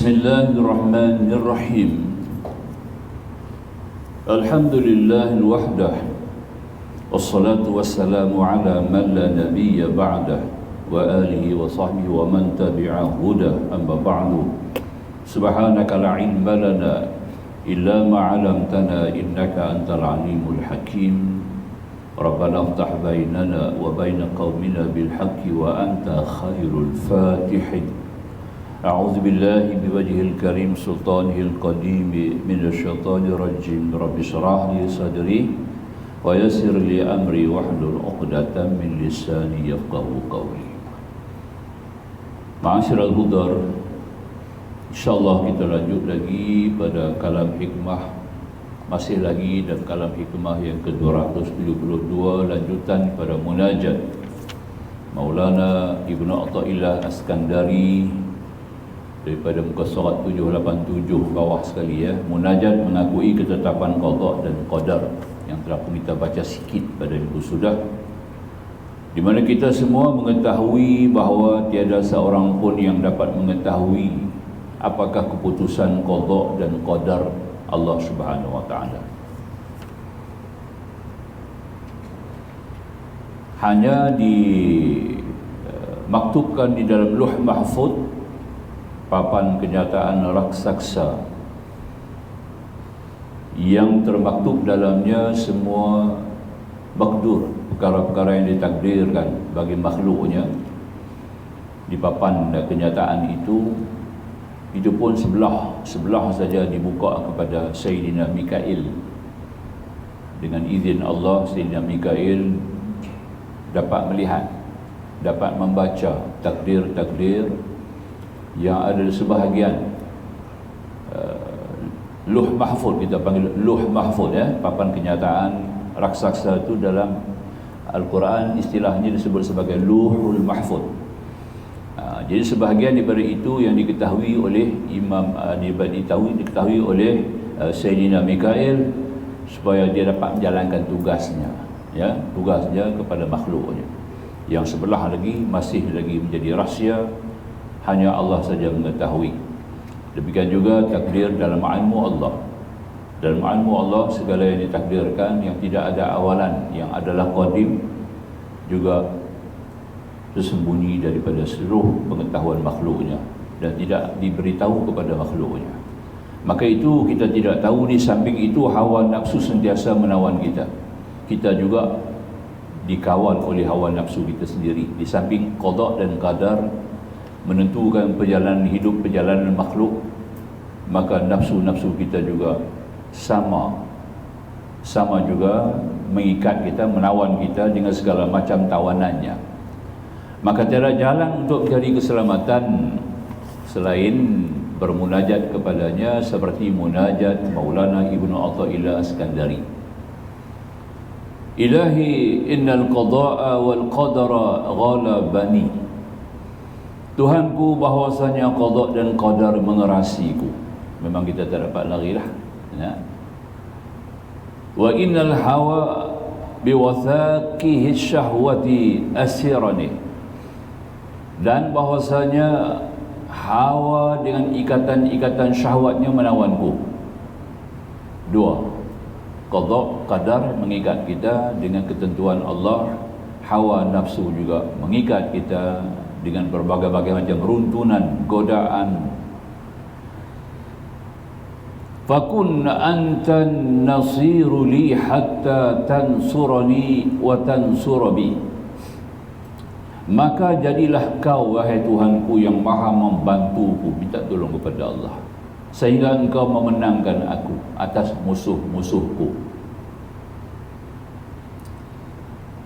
Bismillahirrahmanirrahim. Alhamdulillahil wahdah. Wassalatu wassalamu ala man la nabiyya ba'dah wa alihi wa sahbihi wa man tabi'a hudah, amma ba'du. Subhanaka la ilma lana illa ma 'allamtana innaka antal alimul hakim. Rabbana iftah bainana wa bain qaumina bil haqqi wa anta khairul fatihin. A'udzu billahi biwajhil karim sultanil qadim minasyaitonir rajim. Rabbi shrah li sadri wa yassir li amri wahlul 'uqdatam min lisani yafqahu qawli. Ma'asyiral hudar, insyaallah kita lanjut lagi pada kalam hikmah, masih lagi dalam kalam hikmah yang ke-272, lanjutan pada munajat Maulana Ibnu Athaillah Askandari daripada muka surat 787 bawah sekali ya. Munajat mengakui ketetapan qada dan qadar yang telah pun kita baca sikit pada minggu sudah, di mana kita semua mengetahui bahawa tiada seorang pun yang dapat mengetahui apakah keputusan qada dan qadar Allah Subhanahu wa taala. Hanya dimaktubkan di dalam Lauh Mahfuz, papan kenyataan raksasa, yang termaktub dalamnya semua makdur, perkara-perkara yang ditakdirkan bagi makhluknya. Di papan kenyataan itu pun sebelah saja dibuka kepada Sayyidina Mikail. Dengan izin Allah, Sayyidina Mikail dapat melihat, dapat membaca takdir-takdir yang ada di sebahagian Lauh Mahfuz. Kita panggil Lauh Mahfuz ya, papan kenyataan raksasa itu dalam Al-Quran istilahnya disebut sebagai Lauhul Mahfuz. Jadi sebahagian daripada itu yang diketahui oleh diketahui oleh Sayyidina Mikail supaya dia dapat menjalankan tugasnya ya, tugasnya kepada makhluknya. Yang sebelah lagi masih lagi menjadi rahsia, hanya Allah saja mengetahui. Demikian juga takdir dalam ilmu Allah. Dalam ilmu Allah segala yang ditakdirkan yang tidak ada awalan, yang adalah qadim, juga tersembunyi daripada seluruh pengetahuan makhluknya dan tidak diberitahu kepada makhluknya. Maka itu kita tidak tahu. Di samping itu hawa nafsu sentiasa menawan kita. Kita juga dikawal oleh hawa nafsu kita sendiri. Di samping qada dan qadar menentukan perjalanan hidup, perjalanan makhluk, maka nafsu-nafsu kita juga sama juga mengikat kita, menawan kita dengan segala macam tawanannya. Maka tiada jalan untuk mencari keselamatan selain bermunajat kepadanya, seperti munajat Maulana Ibnu Athaillah Askandari. Ilahi innal qada'a wal qadara ghalabani. Tuhanku, bahwasanya qada dan qadar mengerasiku. Memang kita tak dapat larilah ya. Wa innal hawa biwathaqihi syahwati asirani. Dan bahwasanya hawa dengan ikatan-ikatan syahwatnya menawanku. Dua, qada qadar mengikat kita dengan ketentuan Allah, hawa nafsu juga mengikat kita dengan berbagai-bagai macam runtunan, godaan. Fakun antan nasiru li hatta tansurani wa tansurabi. Maka jadilah kau, wahai Tuhanku, yang maha membantuku, minta tolong kepada Allah, sehingga engkau memenangkan aku atas musuh-musuhku.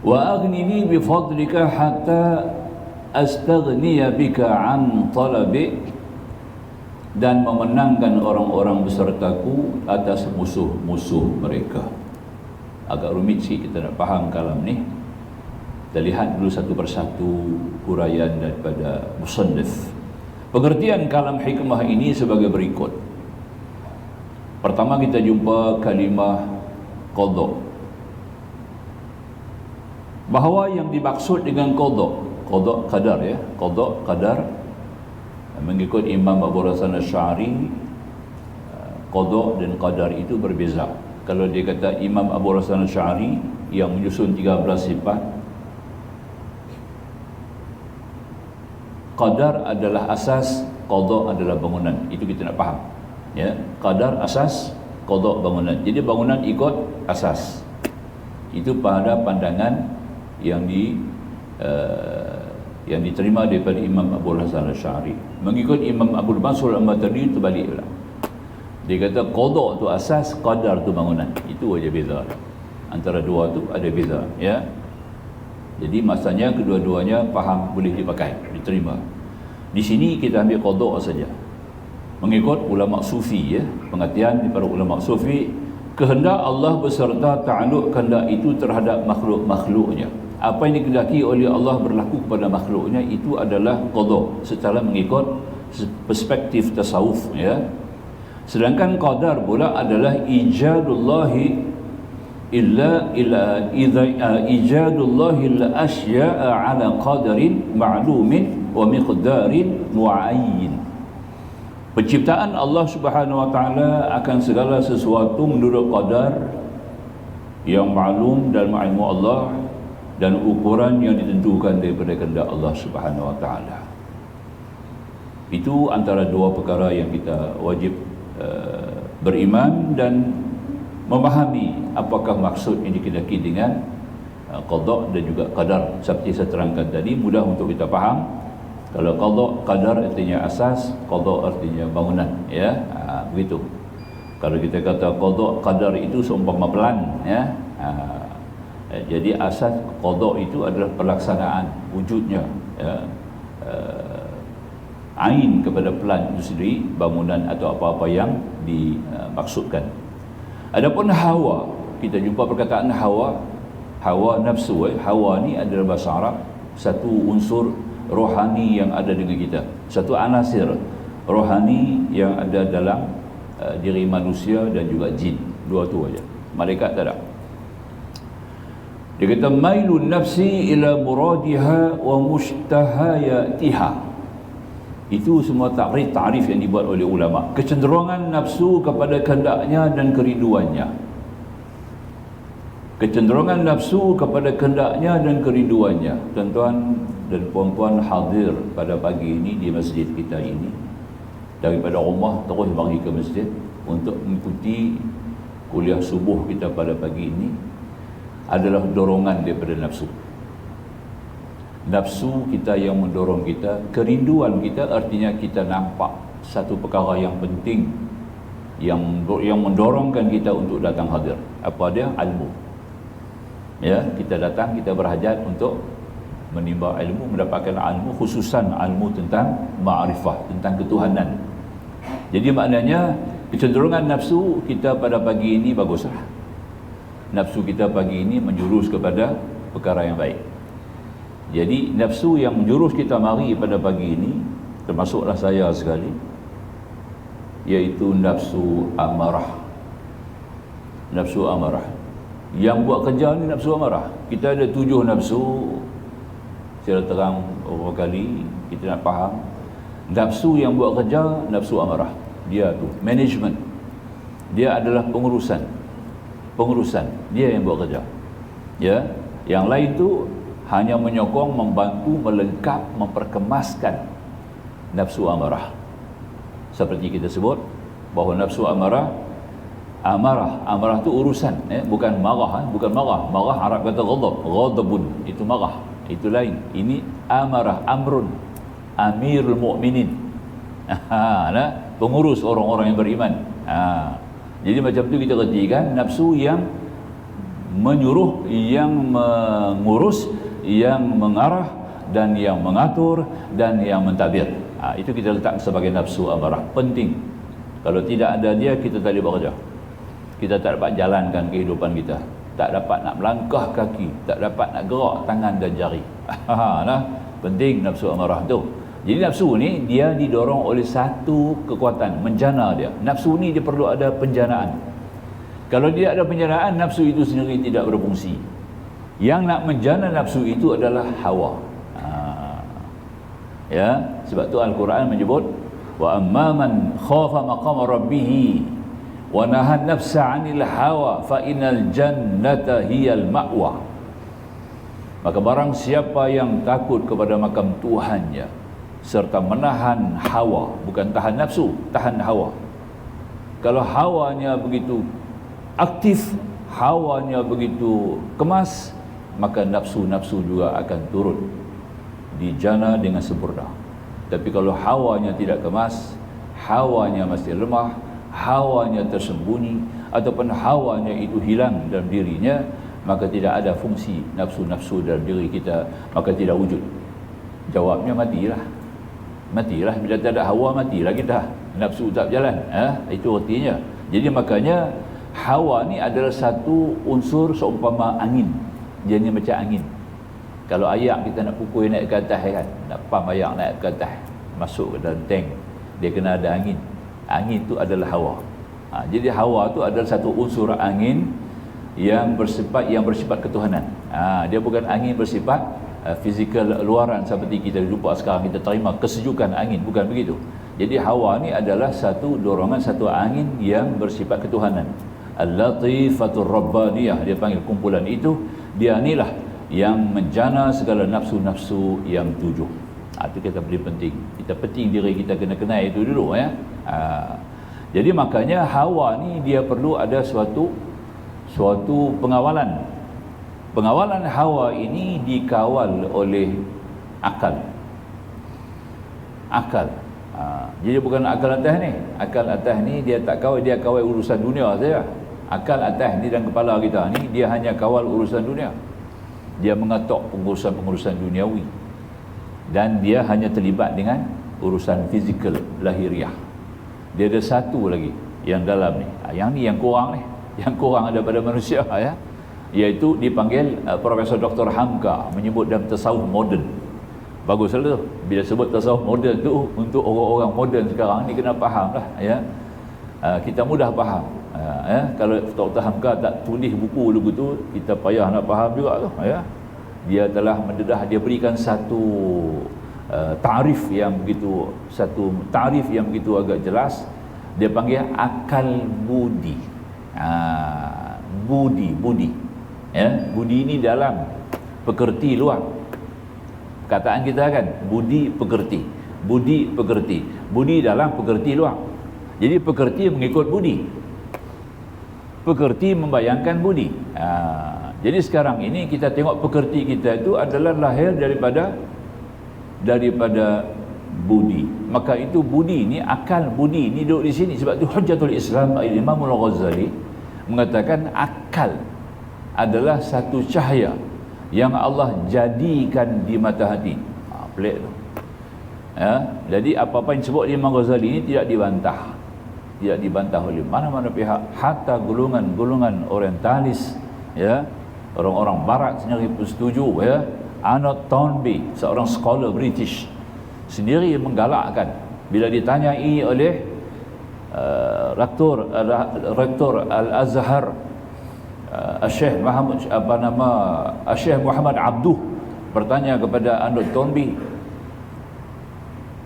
Wa aghnini bifadlika hatta astaghniya bika an talabi. Dan memenangkan orang-orang besertaku atas musuh-musuh mereka. Agak rumit sih kita nak faham kalam ni. Kita lihat dulu satu persatu huraian daripada musannif. Pengertian kalam hikmah ini sebagai berikut. Pertama kita jumpa kalimah qada. Bahawa yang dimaksud dengan qada qadar ya, qada qadar Mengikut Imam Abu Hasan Asy'ari, qada dan qadar itu berbeza. Kalau dia kata Imam Abu Hasan Asy'ari yang menyusun 13 sifat, qadar adalah asas, qada adalah bangunan. Itu kita nak faham. Ya, qadar asas, qada bangunan. Jadi bangunan ikut asas. Itu pada pandangan yang diterima daripada Imam Abu Hasan Asy'ari. Mengikut Imam Abu Mansur Al-Maturidi itu balik pula. Dia kata qada tu asas, qadar tu bangunan. Itu aja beza. Antara dua tu ada beza, ya. Jadi masanya kedua-duanya faham, boleh dipakai, diterima. Di sini kita ambil qada saja. Mengikut ulama sufi, ya, pengertian daripada ulama sufi, kehendak Allah beserta ta'alluq kehendak itu terhadap makhluk-makhluknya. Apa yang dikehendaki oleh Allah berlaku kepada makhluknya itu adalah qada secara mengikut perspektif tasawuf, ya. Sedangkan qadar pula adalah ijadullahi ijadullahi al-asya'a ala qadarin ma'lumin wa miqdarin mu'ayyin. Penciptaan Allah Subhanahu wa taala akan segala sesuatu menurut qadar yang maklum dan ilmu Allah dan ukuran yang ditentukan daripada kehendak Allah Subhanahu wa taala. Itu antara dua perkara yang kita wajib beriman dan memahami apakah maksud yang dikehendaki dengan qada dan juga qadar. Seperti saya terangkan tadi, mudah untuk kita faham. Kalau qada, qadar artinya asas, qada artinya bangunan, ya. Begitu. Kalau kita kata qada, qadar itu seumpama pelan, ya. Jadi asas qada itu adalah pelaksanaan wujudnya, ya. Ain kepada pelan itu sendiri, bangunan atau apa-apa yang dimaksudkan. Adapun hawa, kita jumpa perkataan hawa, hawa nafsu. Hawa ni adalah bahasa Arab satu unsur rohani yang ada dengan kita, satu anasir rohani yang ada dalam diri manusia dan juga jin. Dua tu aja, malaikat tak ada. Dia kata mailun nafsi ila muradiha wa mushtahayatiha. Itu semua ta'rif yang dibuat oleh ulama. Kecenderungan nafsu kepada kehendaknya dan kerinduannya. Kecenderungan nafsu kepada kehendaknya dan kerinduannya. Tuan-tuan dan puan-puan hadir pada pagi ini di masjid kita ini, daripada rumah terus mari ke masjid untuk mengikuti kuliah subuh kita pada pagi ini, adalah dorongan daripada nafsu. Nafsu kita yang mendorong kita, kerinduan kita artinya kita nampak satu perkara yang penting yang mendorongkan kita untuk datang hadir. Apa dia? Ilmu. Ya, kita datang, kita berhajat untuk menimba ilmu, mendapatkan ilmu, khususan ilmu tentang ma'rifah, tentang ketuhanan. Jadi maknanya kecenderungan nafsu kita pada pagi ini baguslah. Nafsu kita pagi ini menjurus kepada perkara yang baik. Jadi nafsu yang menjurus kita mari pada pagi ini, termasuklah saya sekali, iaitu nafsu amarah. Nafsu amarah. Yang buat kerja ni nafsu amarah. Kita ada 7 nafsu. Saya terang beberapa kali, kita nak faham. Nafsu yang buat kerja, nafsu amarah. Dia tu management. Dia adalah pengurusan. Dia yang buat kerja. Ya, yang lain tu hanya menyokong, membantu, melengkap, memperkemaskan nafsu amarah. Seperti kita sebut bahawa nafsu amarah tu urusan, bukan marah, bukan marah. Marah Arab kata ghadab, ghadabun itu marah, itu lain. Ini amarah, amrun, amirul mukminin. Pengurus orang-orang yang beriman. Jadi macam tu kita kertikan nafsu yang menyuruh, yang mengurus, yang mengarah dan yang mengatur dan yang mentadbir. Itu kita letak sebagai nafsu amarah. Penting. Kalau tidak ada dia, kita tak boleh bekerja. Kita tak dapat jalankan kehidupan kita, tak dapat nak melangkah kaki, tak dapat nak gerak tangan dan jari. Penting nafsu amarah tu. Jadi nafsu ni dia didorong oleh satu kekuatan, menjana dia. Nafsu ni dia perlu ada penjanaan. Kalau dia ada penjanaan, nafsu itu sendiri tidak berfungsi. Yang nak menjana nafsu itu adalah hawa. Ya, sebab tu Al-Quran menyebut wa amman khafa maqama rabbih wa nahan nafsa 'anil hawa fa innal jannata hiyal ma'wa. Maka barang siapa yang takut kepada makam Tuhannya serta menahan hawa, bukan tahan nafsu, tahan hawa. Kalau hawanya begitu aktif, hawanya begitu kemas, maka nafsu-nafsu juga akan turun di jannah dengan sempurna. Tapi kalau hawanya tidak kemas, hawanya masih lemah, hawanya tersembunyi, ataupun hawanya itu hilang dalam dirinya, maka tidak ada fungsi nafsu-nafsu dalam diri kita, maka tidak wujud. Jawabnya matilah. Matilah, bila tak ada hawa matilah kita, nafsu tak berjalan. Itu artinya. Jadi makanya hawa ni adalah satu unsur seumpama angin. Dia ni macam angin. Kalau ayak kita nak pukul naik ke atas kan, nak pam ayak naik ke atas, masuk ke dalam tank, dia kena ada angin. Angin tu adalah hawa. Jadi hawa tu adalah satu unsur angin yang bersifat ketuhanan. Dia bukan angin bersifat fizikal luaran seperti kita jumpa sekarang, kita terima kesejukan angin, bukan begitu. Jadi hawa ni adalah satu dorongan, satu angin yang bersifat ketuhanan. Al-Latifatur Rabbaniyah, dia panggil kumpulan itu. Dia inilah yang menjana segala nafsu-nafsu yang tujuh. Itu kita beri penting. Kita penting diri kita kena kenal itu dulu ya. Jadi makanya hawa ni dia perlu ada suatu pengawalan. Pengawalan hawa ini dikawal oleh akal. Akal. Jadi bukan akal atas ni. Akal atas ni dia tak kawal, dia kawal urusan dunia saja. Akal atas ni dan kepala kita ni dia hanya kawal urusan dunia. Dia mengatur pengurusan-pengurusan duniawi. Dan dia hanya terlibat dengan urusan fizikal lahiriah. Dia ada satu lagi yang dalam ni. Yang ni yang kurang ni. Yang kurang daripada manusia ya. Iaitu dipanggil Profesor Dr. Hamka menyebut dalam tasawuf moden. Baguslah tu. Bila sebut tasawuf moden tu untuk orang-orang moden sekarang ni kena faham lah ya. Kita mudah faham. Kalau Dr. Hamka tak tulis buku lagu tu, kita payah nak faham juga tu ya. Dia telah mendedah, dia berikan satu tarif yang begitu agak jelas. Dia panggil akal budi. Budi ya, budi ini dalam, pekerti luar. Kataan kita kan budi pekerti, budi dalam, pekerti luar. Jadi pekerti mengikut budi, pekerti membayangkan budi. Jadi sekarang ini kita tengok pekerti kita itu adalah lahir daripada budi. Maka itu budi ni, akal budi ni duduk di sini. Sebab itu Hujjatul Islam Imam Al-Ghazali mengatakan akal adalah satu cahaya yang Allah jadikan di mata hati. Pelik tu ya. Jadi apa-apa yang disebut Imam Ghazali ini tidak dibantah oleh mana-mana pihak, hatta golongan orientalis ya, orang-orang barat sendiri pun setuju ya. Arnold Toynbee, seorang scholar British, sendiri menggalakkan bila ditanyai oleh rektor Al-Azhar Syekh Muhammad Abduh bertanya kepada Arnold Toynbee,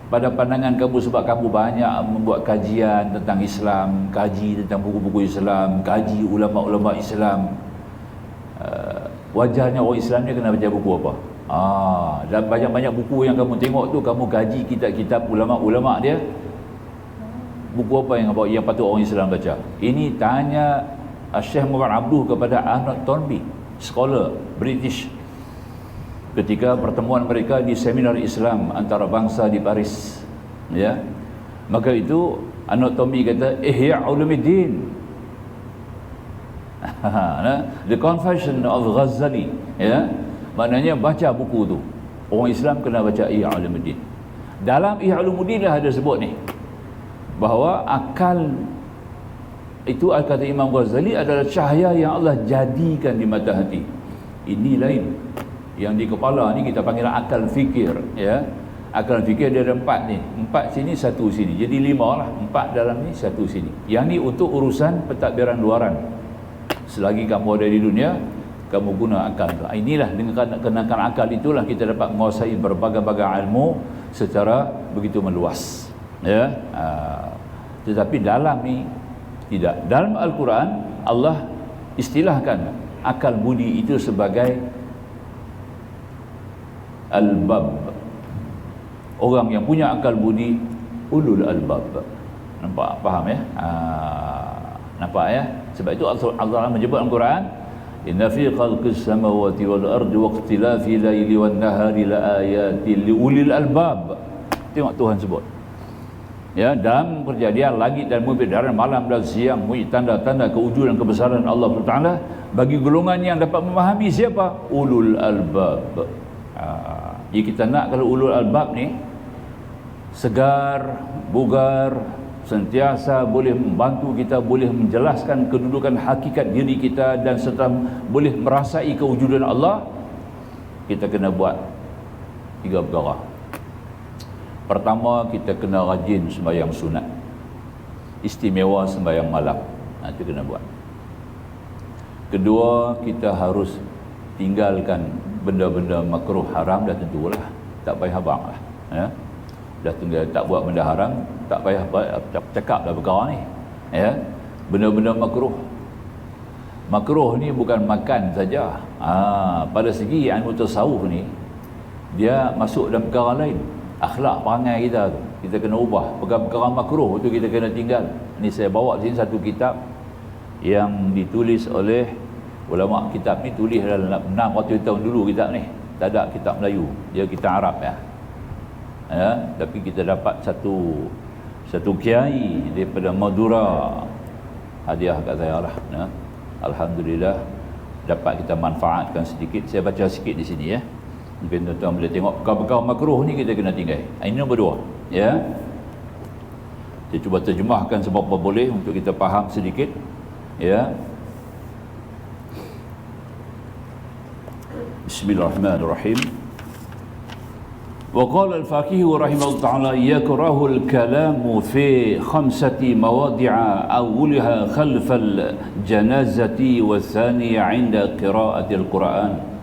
pada pandangan kamu, sebab kamu banyak membuat kajian tentang Islam, kaji tentang buku-buku Islam, kaji ulama-ulama Islam, wajarnya orang Islam ni kena baca buku apa? Dan banyak-banyak buku yang kamu tengok tu, kamu kaji kitab-kitab ulama-ulama dia, buku apa yang patut orang Islam baca? Ini tanya Syekh Muhammad Abduh kepada Arnold Toynbee, scholar British, ketika pertemuan mereka di seminar Islam antarabangsa di Paris ya. Maka itu Arnold Toynbee kata Ihya Ulumuddin, The Confession of Ghazali ya. Maknanya baca buku tu, orang Islam kena baca Ihya Ulumuddin. Dalam Ihya Ulumuddin lah ada sebut ni bahawa akal itu, kata Imam Ghazali, adalah cahaya yang Allah jadikan di mata hati. Ini lain. Yang di kepala ni kita panggil akal fikir ya. Akal fikir dia ada 4 ni, 4 sini 1 sini, jadi 5 lah. 4 dalam ni 1 sini. Yang ni untuk urusan pentadbiran luaran. Selagi kamu ada di dunia, kamu guna akal. Inilah dengan kenakan akal itulah kita dapat menguasai berbagai-bagai ilmu secara begitu meluas. Ya, tetapi dalam ni tidak. Dalam Al-Quran Allah istilahkan akal budi itu sebagai albab. Orang yang punya akal budi ulul albab. Nampak? Faham ya? Nampak ya? Sebab itu Allah menyebut dalam Quran, inna fi khalqis samawati wal ardi wa ikhtilafi laili wan nahari la ayatin li ulil albab. Tengok Tuhan sebut. Ya, dalam perjadian langit dan bumi, dan malam dan siang, tanda-tanda kewujudan kebesaran Allah Taala bagi golongan yang dapat memahami siapa? Ulul albab. Jadi kita nak kalau ulul albab ni segar, bugar, sentiasa boleh membantu kita, boleh menjelaskan kedudukan hakikat diri kita dan serta boleh merasai kewujudan Allah, kita kena buat 3 perkara. Pertama, kita kena rajin sembahyang sunat, istimewa sembahyang malam. Itu kena buat. Kedua, kita harus tinggalkan benda-benda makruh haram. Dah tentulah, tak payah abang lah ya. Dah tinggal tak buat benda haram, tak payah cakap dah perkara ni ya. Benda-benda makruh ni bukan makan saja. Pada segi ilmu tasawuf ni, dia masuk dalam perkara lain. Akhlak perangai kita tu kita kena ubah. Perkara makruh tu kita kena tinggal. Ni saya bawa sini satu kitab yang ditulis oleh ulama. Kitab ni tulis dalam 600 tahun dulu kitab ni. Tak ada kitab Melayu, dia kitab Arab ya. Tapi kita dapat satu kiai daripada Madura hadiah kat saya lah ya. Alhamdulillah dapat kita manfaatkan sedikit. Saya baca sikit di sini ya. Mungkin tuan-tuan boleh tengok perkara makruh ni kita kena tinggal. Ini nombor 2 ya. Saya cuba terjemahkan seberapa boleh untuk kita faham sedikit ya. Bismillahirrahmanirrahim. Wa qala al-faqih rahimahullah ta'ala yakrahu al-kalamu fi 5 mawadi'a awwalaha khalf al-janazati wa thaniya 'inda qira'ati al-Quran.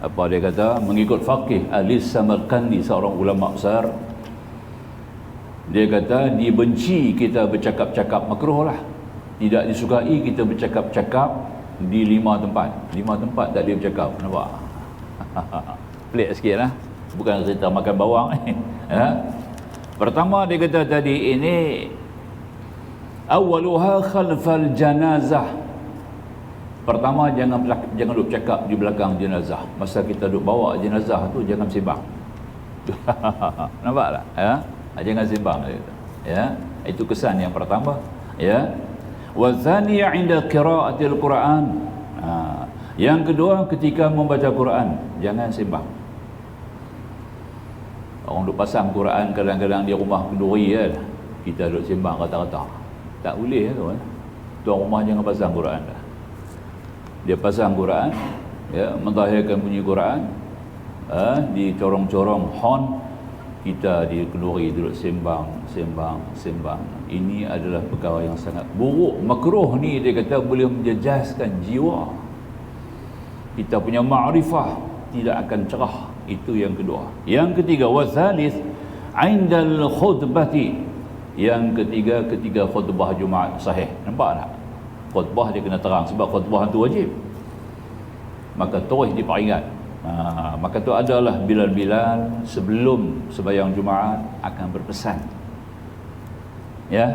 Apa dia kata? Mengikut faqih Ali Samarkandi, seorang ulama besar, dia kata dibenci kita bercakap-cakap makruh lah. Tidak disukai kita bercakap-cakap di 5 tempat. 5 tempat tak dia bercakap. Nampak? Pelik sikit lah. Bukan cerita makan bawang ni ya. Pertama dia kata tadi ini awaluha khalfal janazah. Pertama, jangan duduk cakap di belakang jenazah. Masa kita duduk bawa jenazah tu jangan sembang. Nampak tak ya? Jangan sembang ya. Itu kesan yang pertama ya. Wa thaniya 'inda qira'atil Quran. Yang kedua, ketika membaca Quran jangan sembang. Orang duk pasang Quran kadang-kadang di rumah kenduri kan. Kita duk sembang kata-kata. Tak boleh tu kan. Tuan rumah jangan pasang Quran dah. Dia pasang Quran ya, menzahirkan bunyi Quran di corong-corong hon, kita di kenduri duduk sembang. Ini adalah perkara yang sangat buruk. Makruh ni dia kata boleh menjejaskan jiwa. Kita punya ma'rifah tidak akan cerah. Itu yang kedua. Yang ketiga, wasalis 'indal khutbati. Yang ketiga, ketika khutbah Jumaat sahih. Nampak tak? Khutbah dia kena terang sebab khutbah itu wajib. Maka terus diperingat. Maka tu adalah Bilal-Bilal sebelum sembahyang Jumaat akan berpesan. Ya,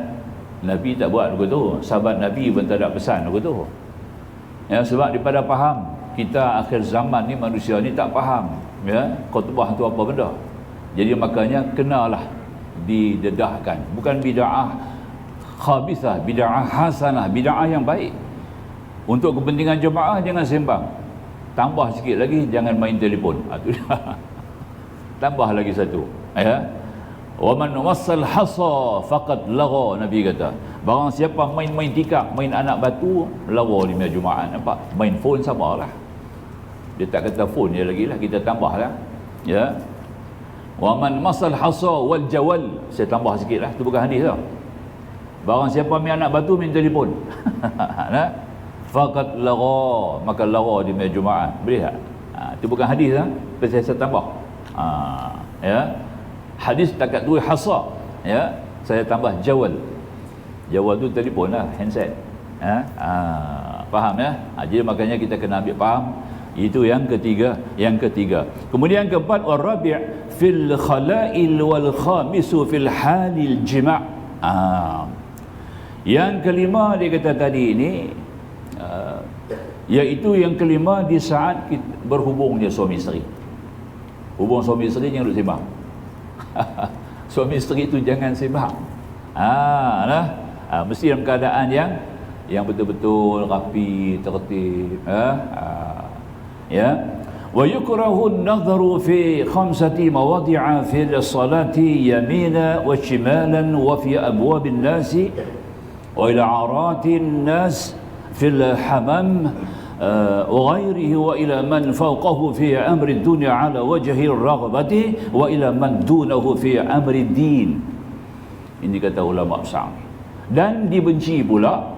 Nabi tak buat begitu. Sahabat Nabi pun tak ada pesan begitu. Ya, sebab daripada faham kita akhir zaman ni, manusia ni tak faham ya khutbah tu apa benda. Jadi makanya kenalah didedahkan. Bukan bid'ah khabithah, bid'ah hasanah, bid'ah yang baik. Untuk kepentingan jemaah jangan sembang. Tambah sikit lagi, jangan main telefon. Tambah lagi satu ya. Wa man wassal hasa faqad lagha, Nabi kata. Barang siapa main tikar, main anak batu, lawa di meja Jumaat. Nampak? Main phone samalah. Dia tak kata phone dia lagi lah, kita tambahlah ya. Wa man masal hasa wal jawal, saya tambah sikit lah, tu bukan hadis tau. Barang siapa main anak batu, main telefon. Nah, faqad lagha, maka lagha di hari Jumaat. Boleh tak? Itu bukan hadis lah, tapi saya tambah. Ya. Hadis takat dua hasa, ya. Saya tambah jawal. Jawal tu telefon lah, handset. Faham ya? Jadi makanya kita kena ambil faham. Itu yang ketiga. Kemudian yang keempat, warabi' fil khala'il wal khamisu fil halil jima'. Yang kelima dia kata tadi ini, iaitu yang kelima di saat berhubung dia suami isteri. Hubung suami isteri jangan duduk sembang. Suami isteri itu jangan sembang. Mesti dalam keadaan yang betul-betul rapi, tertib. Ya. Wa yukrahu an-nadharu fi khamsati mawadi'a fi as-salati yamina wa shimalan wa fi abwab an-nas wa ila 'arati an-nas fi al-hamam wa ghayrihi wa ila man fawqahu fi amri ad-dunya 'ala wajhi ar-raghbati wa ila man dunahu fi amri ad-din. Ini kata ulama besar. Dan dibenci pula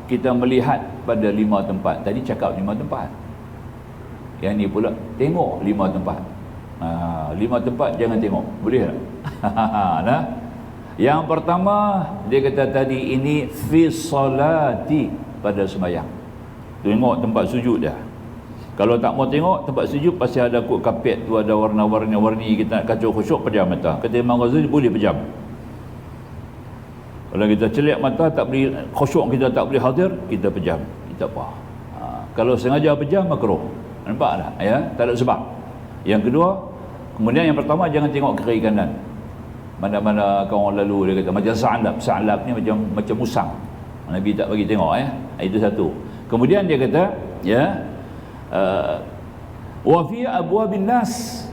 kita melihat pada 5 tempat. Tadi cakap 5 tempat. Yang ni pula tengok 5 tempat. 5 tempat jangan tengok. Boleh tak? Nah. Yang pertama dia kata tadi ini fi salati, pada sembahyang. Tengok tempat sujud dia. Kalau tak mau tengok tempat sujud, pasti ada kot kapet tu, ada warna-warni, kita nak kacau khusyuk, pejam mata. Kata Imam Ghazali boleh pejam. Kalau kita celik mata tak boleh khusyuk, kita tak boleh hadir, kita pejam. Kita apa? Kalau sengaja pejam makruh. Nampak tak? Ya, tak ada sebab. Yang kedua, kemudian yang pertama jangan tengok kiri kanan. Mana-mana kawan lalu dia kata macam sa'lab ni macam musang. Nabi tak bagi tengok ya. Itu satu. Kemudian dia kata ya, wa fi abwabin nas.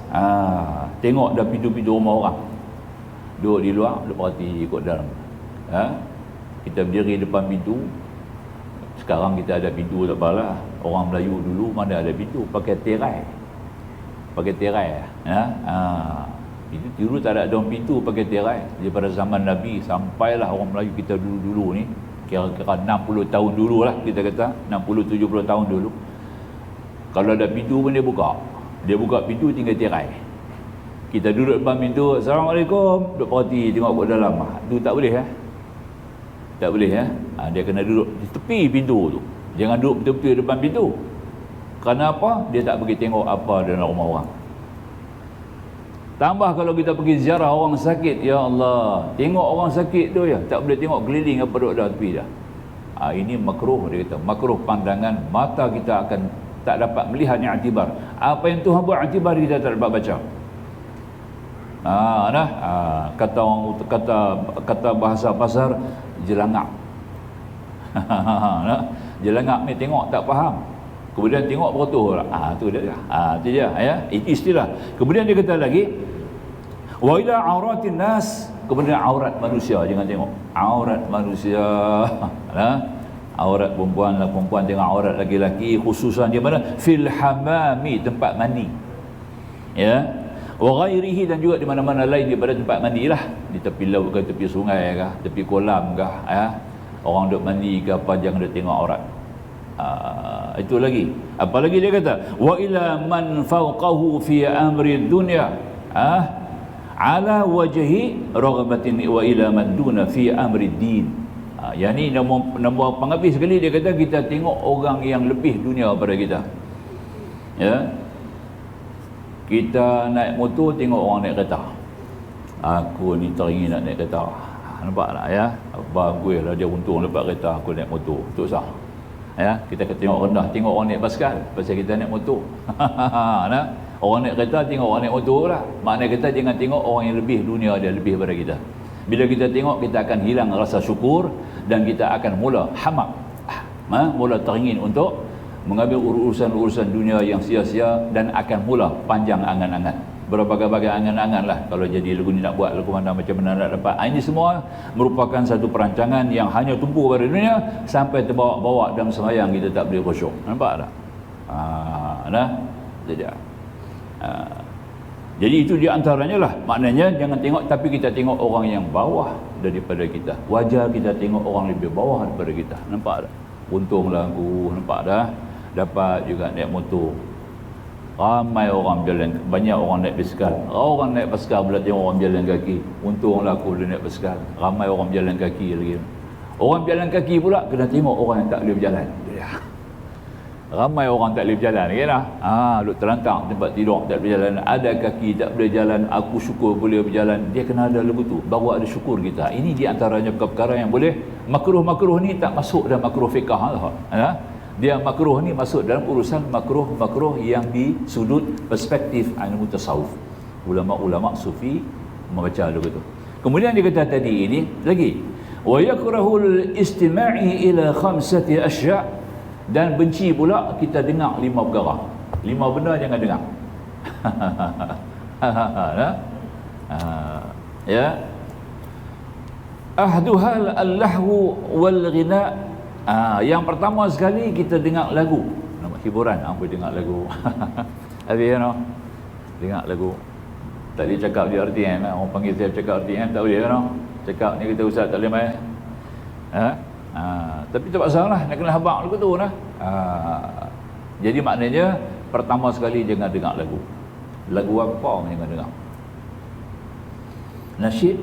Tengok dah pintu-pintu rumah orang. Duduk di luar, duduk perhati ikut dalam. Kita berdiri depan pintu. Sekarang kita ada pintu tak apalah. Orang Melayu dulu mana ada pintu, pakai tirai. Itu dulu tak ada daun pintu, pakai tirai. Daripada zaman Nabi sampailah orang Melayu kita dulu-dulu ni, kira-kira 60 tahun dulu lah, kita kata 60-70 tahun dulu. Kalau ada pintu pun dia buka. Dia buka pintu tinggal tirai. Kita duduk depan pintu, Assalamualaikum, duduk perhati tengok kat dalam. Itu tak boleh tak boleh dia kena duduk di tepi pintu tu. Jangan duduk betul-betul depan pintu. Kerana apa? Dia tak pergi tengok apa dalam rumah orang. Tambah kalau kita pergi ziarah orang sakit, ya Allah, tengok orang sakit tu ya, tak boleh tengok keliling apa duduk dah tepi dah. Ini makruh, dia kata. Makruh pandangan, mata kita akan tak dapat melihat ni i'tibar. Apa yang Tuhan buat i'tibar kita tak dapat baca. Kata bahasa pasar, jelangap. Jelangap ni tengok tak faham, kemudian tengok betul lah. Tu dia. Tu dia ya. Itu istilah. Kemudian dia kata lagi, wa ila auratin nas, kemudian aurat manusia jangan tengok. Aurat manusia. Aurat perempuan lah, perempuan tengok aurat laki-laki, khususan di mana? Fil hamami, tempat mandi. Ya. Wa ghairihi, dan juga di mana-mana lain daripada tempat mandi lah. Di tepi laut ke, tepi sungai ke, tepi kolam ke, orang duk mandi ke apa, jangan duk tengok aurat. Itu lagi. Apalagi dia kata, wa ila man fawqahu fi amri dunya, ala wajhi raghabatin wa ila man duna fi amri din. Yang ni nombor penghabis sekali dia kata kita tengok orang yang lebih dunia pada kita. Ya. Kita naik motor tengok orang naik kereta. Aku ni teringin nak naik kereta. Nampak tak ya? Baguslah dia untung dapat kereta, aku naik motor. Tak usah. Ya, kita tengok rendah, tengok orang naik basikal pasal kita naik motor. Orang naik kereta tengok orang naik motor lah. Maknanya kita jangan tengok orang yang lebih dunia dia lebih pada kita. Bila kita tengok, kita akan hilang rasa syukur dan kita akan mula hamak. Mula teringin untuk mengambil urusan-urusan dunia yang sia-sia dan akan mula panjang angan-angan. Berbagai-bagai angan-angan lah. Kalau jadi lagu ni nak buat lagu mana, macam mana nak dapat. Ini semua merupakan satu perancangan yang hanya tumpu pada dunia sampai terbawa-bawa dalam sembahyang kita tak boleh khusyuk. Nampak tak? Jadi itu di antaranya lah. Maknanya jangan tengok, tapi kita tengok orang yang bawah daripada kita. Wajar kita tengok orang lebih bawah daripada kita. Nampak tak? Untunglah aku nampak dah. Dapat juga naik motor. Ramai orang berjalan, banyak orang naik basikal. Orang naik basikal bila tengok orang berjalan kaki. Untunglah aku boleh naik basikal. Ramai orang berjalan kaki lagi. Orang berjalan kaki pula kena tengok orang yang tak boleh berjalan. Ramai orang tak boleh berjalan lagi dah. Duk terlantak tempat tidur tak boleh berjalan. Ada kaki tak boleh jalan, aku syukur boleh berjalan. Dia kena ada lagu tu, baru ada syukur kita. Ini di antaranya perkara yang boleh. Makruh-makruh ni tak masuk dalam makruh fiqh lah. Dia makruh ni masuk dalam urusan makruh yang di sudut perspektif ilmu tasawuf. Ulama-ulama sufi membaca lagu tu. Kemudian dia kata tadi ini lagi, wa yakrahul istima'i ila khamsati asya', dan benci pula kita dengar 5 perkara. 5 benda jangan dengar. Ya. Ahduhal al-lahwu wal ghina. Yang pertama sekali kita dengar lagu. Nama hiburan, boleh dengar lagu. Habis you know, dengar lagu. Tak boleh cakap di RTM, orang panggil saya cakap RTM, tak boleh you know. Cakap ni kita ustaz tak boleh main. Tapi tak masalah, nak kena habaq lagu tu lah. Jadi maknanya pertama sekali jangan dengar lagu. Lagu apa jangan dengar. Nasyid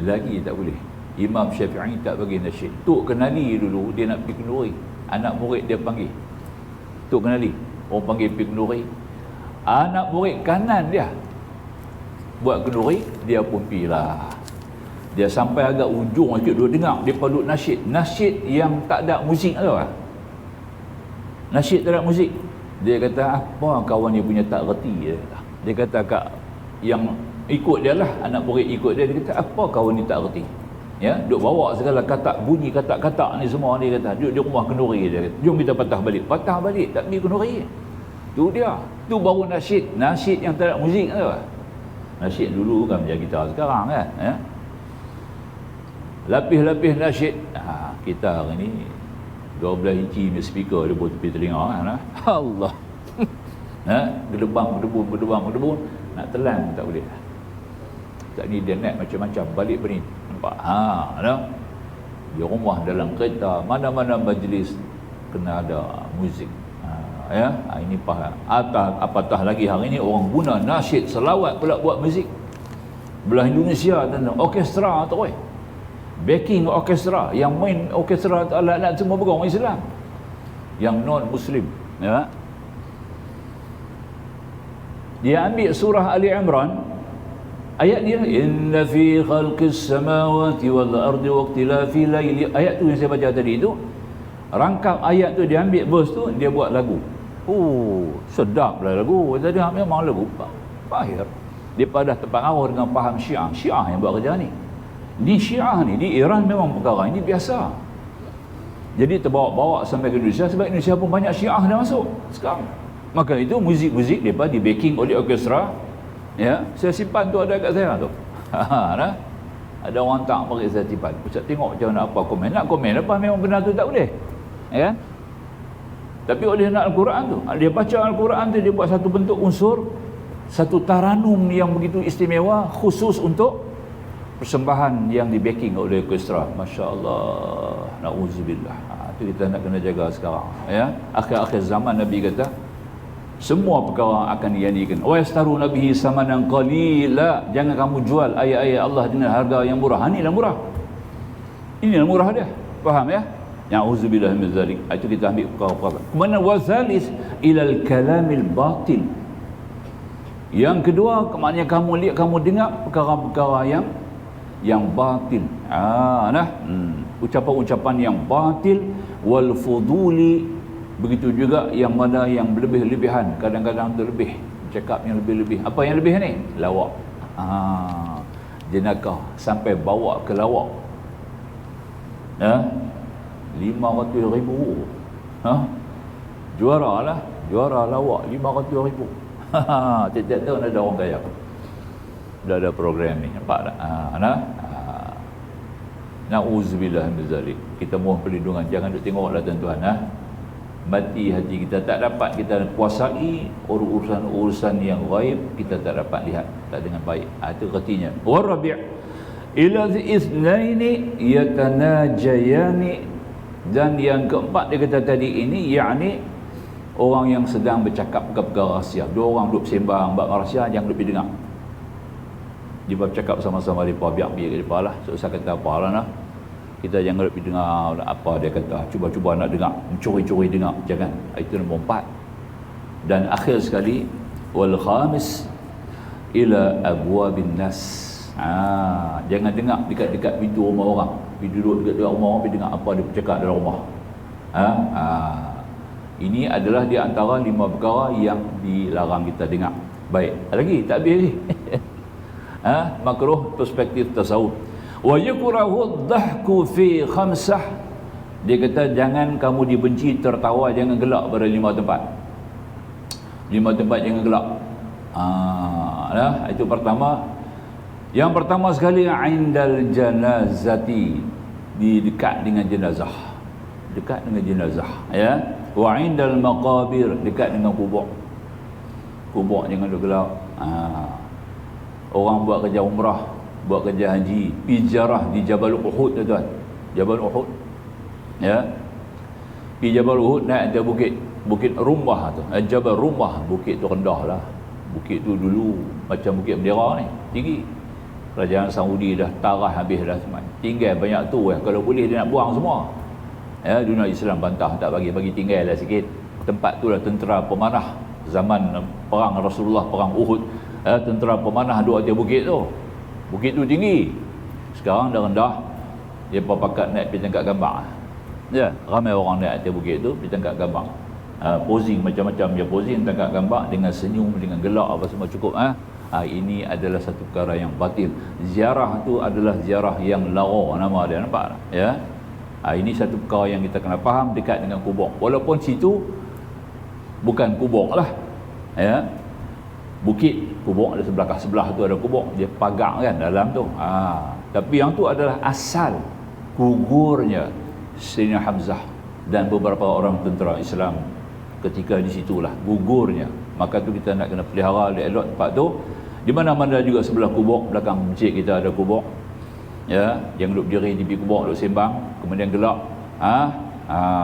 lagi tak boleh. Imam Syafi'i tak bagi nasyid. Tok Kenali dulu dia nak pergi kenduri. Anak murid dia panggil. Tok Kenali, orang panggil pergi kenduri. Anak murid kanan dia buat kenduri, dia pun pergilah. Dia sampai agak ujung sikit dia dengar dia perlu nasyid. Nasyid yang tak ada muzik tu lah. Nasyid tak ada muzik. Dia kata apa kawan ni punya tak reti dia kata kak yang ikut dia lah, anak murid ikut dia kata apa kawan ni tak reti. Ya, duk bawa segala kata bunyi kata-kata ni semua dia kata duduk di rumah kenduri dia kata. Jom kita patah balik tak pergi kenduri. Tu dia. Tu baru nasyid. Nasyid yang tak ada muzik tu. Nasyid dulu kan macam kita sekarang kan, ya. Lapis-lapis nasyid. Kita hari ni 12 inci punya speaker dia buat tepi telinga kan. Allah. Gedebang nak telan tak boleh. Tak ni dia naik macam-macam balik beri. Nampak? Di rumah, dalam kereta, mana-mana majlis kena ada muzik. Ya, ini faham. Apatah lagi hari ni orang guna nasyid selawat pula buat muzik. Belah Indonesia tentang orkestra tu backing orkestra, yang main orkestra alat-alat semua bukan orang Islam, yang non muslim, ya. Dia ambil surah Ali Imran, ayat dia inna fi khalqis samawati wal ardi waqtilafi laili. Ayat tu yang saya baca tadi tu, rangkap ayat tu dia ambil verse tu, dia buat lagu. Sedaplah lagu. Tadi memang lagu pahir. Dia pada terpengaruh dengan faham Syiah yang buat kerja ni. Ni Syiah ni di Iran memang perkara ini biasa. Jadi terbawa-bawa sampai ke Indonesia, sebab Indonesia pun banyak Syiah dah masuk sekarang. Maka itu muzik-muzik depa di backing oleh orkestra. Ya, saya simpan tu ada kat saya tu. Ada orang tak bagi saya simpan. Ustaz tengok macam mana apa komen. Nak komen apa memang benar tu tak boleh. Ya kan? Tapi oleh nak Al-Quran tu, dia baca Al-Quran tu, dia buat satu bentuk unsur, satu taranum yang begitu istimewa khusus untuk persembahan yang di backing oleh orkestra. Masya-Allah. Nauzubillah. Itu kita nak kena jaga sekarang, ya. Akhir-akhir zaman Nabi kata semua perkara akan diyanyikan. Wa yastaruna bihi samanan qalila. Jangan kamu jual ayat-ayat Allah dengan harga yang murah. Inilah murah. Inilah murah dia. Faham ya? Ya'udzubillah min zalik. Itu kita ambil perkara-perkara. Kemudian wazalis ilal kalamil batil. Yang kedua, maknanya kamu lihat, kamu dengar perkara-perkara yang batil. Ucapan-ucapan yang batil wal fuduli. Begitu juga yang mana yang berlebih-lebihan, kadang-kadang terlebih, cakap yang lebih-lebih. Apa yang lebih ni? Lawak. Jenakah sampai bawa ke lawak. 500,000. Juara lawak 500,000. Tiap-tiap tahun ada orang kaya. Dah ada program ni, nampak tak? Na'udzubillah min zalik. Kita mohon perlindungan, jangan duk tengoklah tuan-tuan. Mati hati kita, tak dapat kita kuasai urusan-urusan yang gaib, kita tak dapat lihat tak dengan baik. Itu artinya warabi' ila itsnaini yatanajayani Dan yang keempat dia kata tadi ini, yakni orang yang sedang bercakap perkara rahsia. Dua orang duduk sembang bab rahsia, jangan duduk dengar. Dia bercakap sama-sama mereka, biar mereka lah. So saya kata apalah nah. Kita jangan duduk dengar apa dia kata. Cuba-cuba nak dengar, mencuri-curi dengar, jangan. Itu nombor 4. Dan akhir sekali, wal khamis ila abwabin nas. Jangan dengar dekat-dekat pintu rumah orang. Pergi duduk dekat rumah orang, pergi dengar apa dia bercakap dalam rumah. Ini adalah di antara 5 perkara yang dilarang kita dengar. Baik, lagi tak habis lagi. Makruh perspektif tasawuf. Wa yukrahu dhahku fi khamsah. Dia kata jangan kamu dibenci tertawa, jangan gelak pada 5 tempat. 5 tempat jangan gelak. Itu pertama. Yang pertama sekali, indal janazati, di dekat dengan jenazah. Dekat dengan jenazah, ya. Wa indal maqabir, dekat dengan kubur. Kubur jangan duk gelak. Orang buat kerja umrah, buat kerja haji, pergi ziarah di Jabal Uhud, tuan. Jabal Uhud. Ya. Pergi Jabal Uhud, naik atas bukit Rumah tu. Jabal Rumah, bukit tu rendah lah. Bukit tu dulu macam bukit bendera ni, tinggi. Kerajaan Saudi dah tarah habis dah semua. Tinggal banyak tu kalau boleh dia nak buang semua. Ya, dunia Islam bantah tak bagi tinggal lah sikit. Tempat tu lah tentera pemanah zaman perang Rasulullah, perang Uhud. Tentera pemanah duduk atas bukit tu. Bukit tu tinggi. Sekarang dah rendah. Dia pakat naik pergi tangkap gambar. Ya, ramai orang naik atas bukit tu pergi tangkap gambar. Posing macam-macam dia posing, tangkap gambar dengan senyum, dengan gelak apa semua cukup. Ini adalah satu perkara yang batil. Ziarah tu adalah ziarah yang lara, nama dia, nampak tak? Ya. Ini satu perkara yang kita kena faham, dekat dengan kubur. Walaupun situ bukan kubur lah. Ya. Bukit, kubur ada sebelah tu ada kubur, dia pagar kan dalam tu. Tapi yang tu adalah asal gugurnya Sayyidina Hamzah dan beberapa orang tentera Islam ketika di situlah gugurnya. Maka tu kita nak kena pelihara elok tempat tu. Di mana-mana juga sebelah kubur, belakang masjid kita ada kubur. Ya, jangan duduk berdiri di tepi kubur, duduk sembang, kemudian gelak.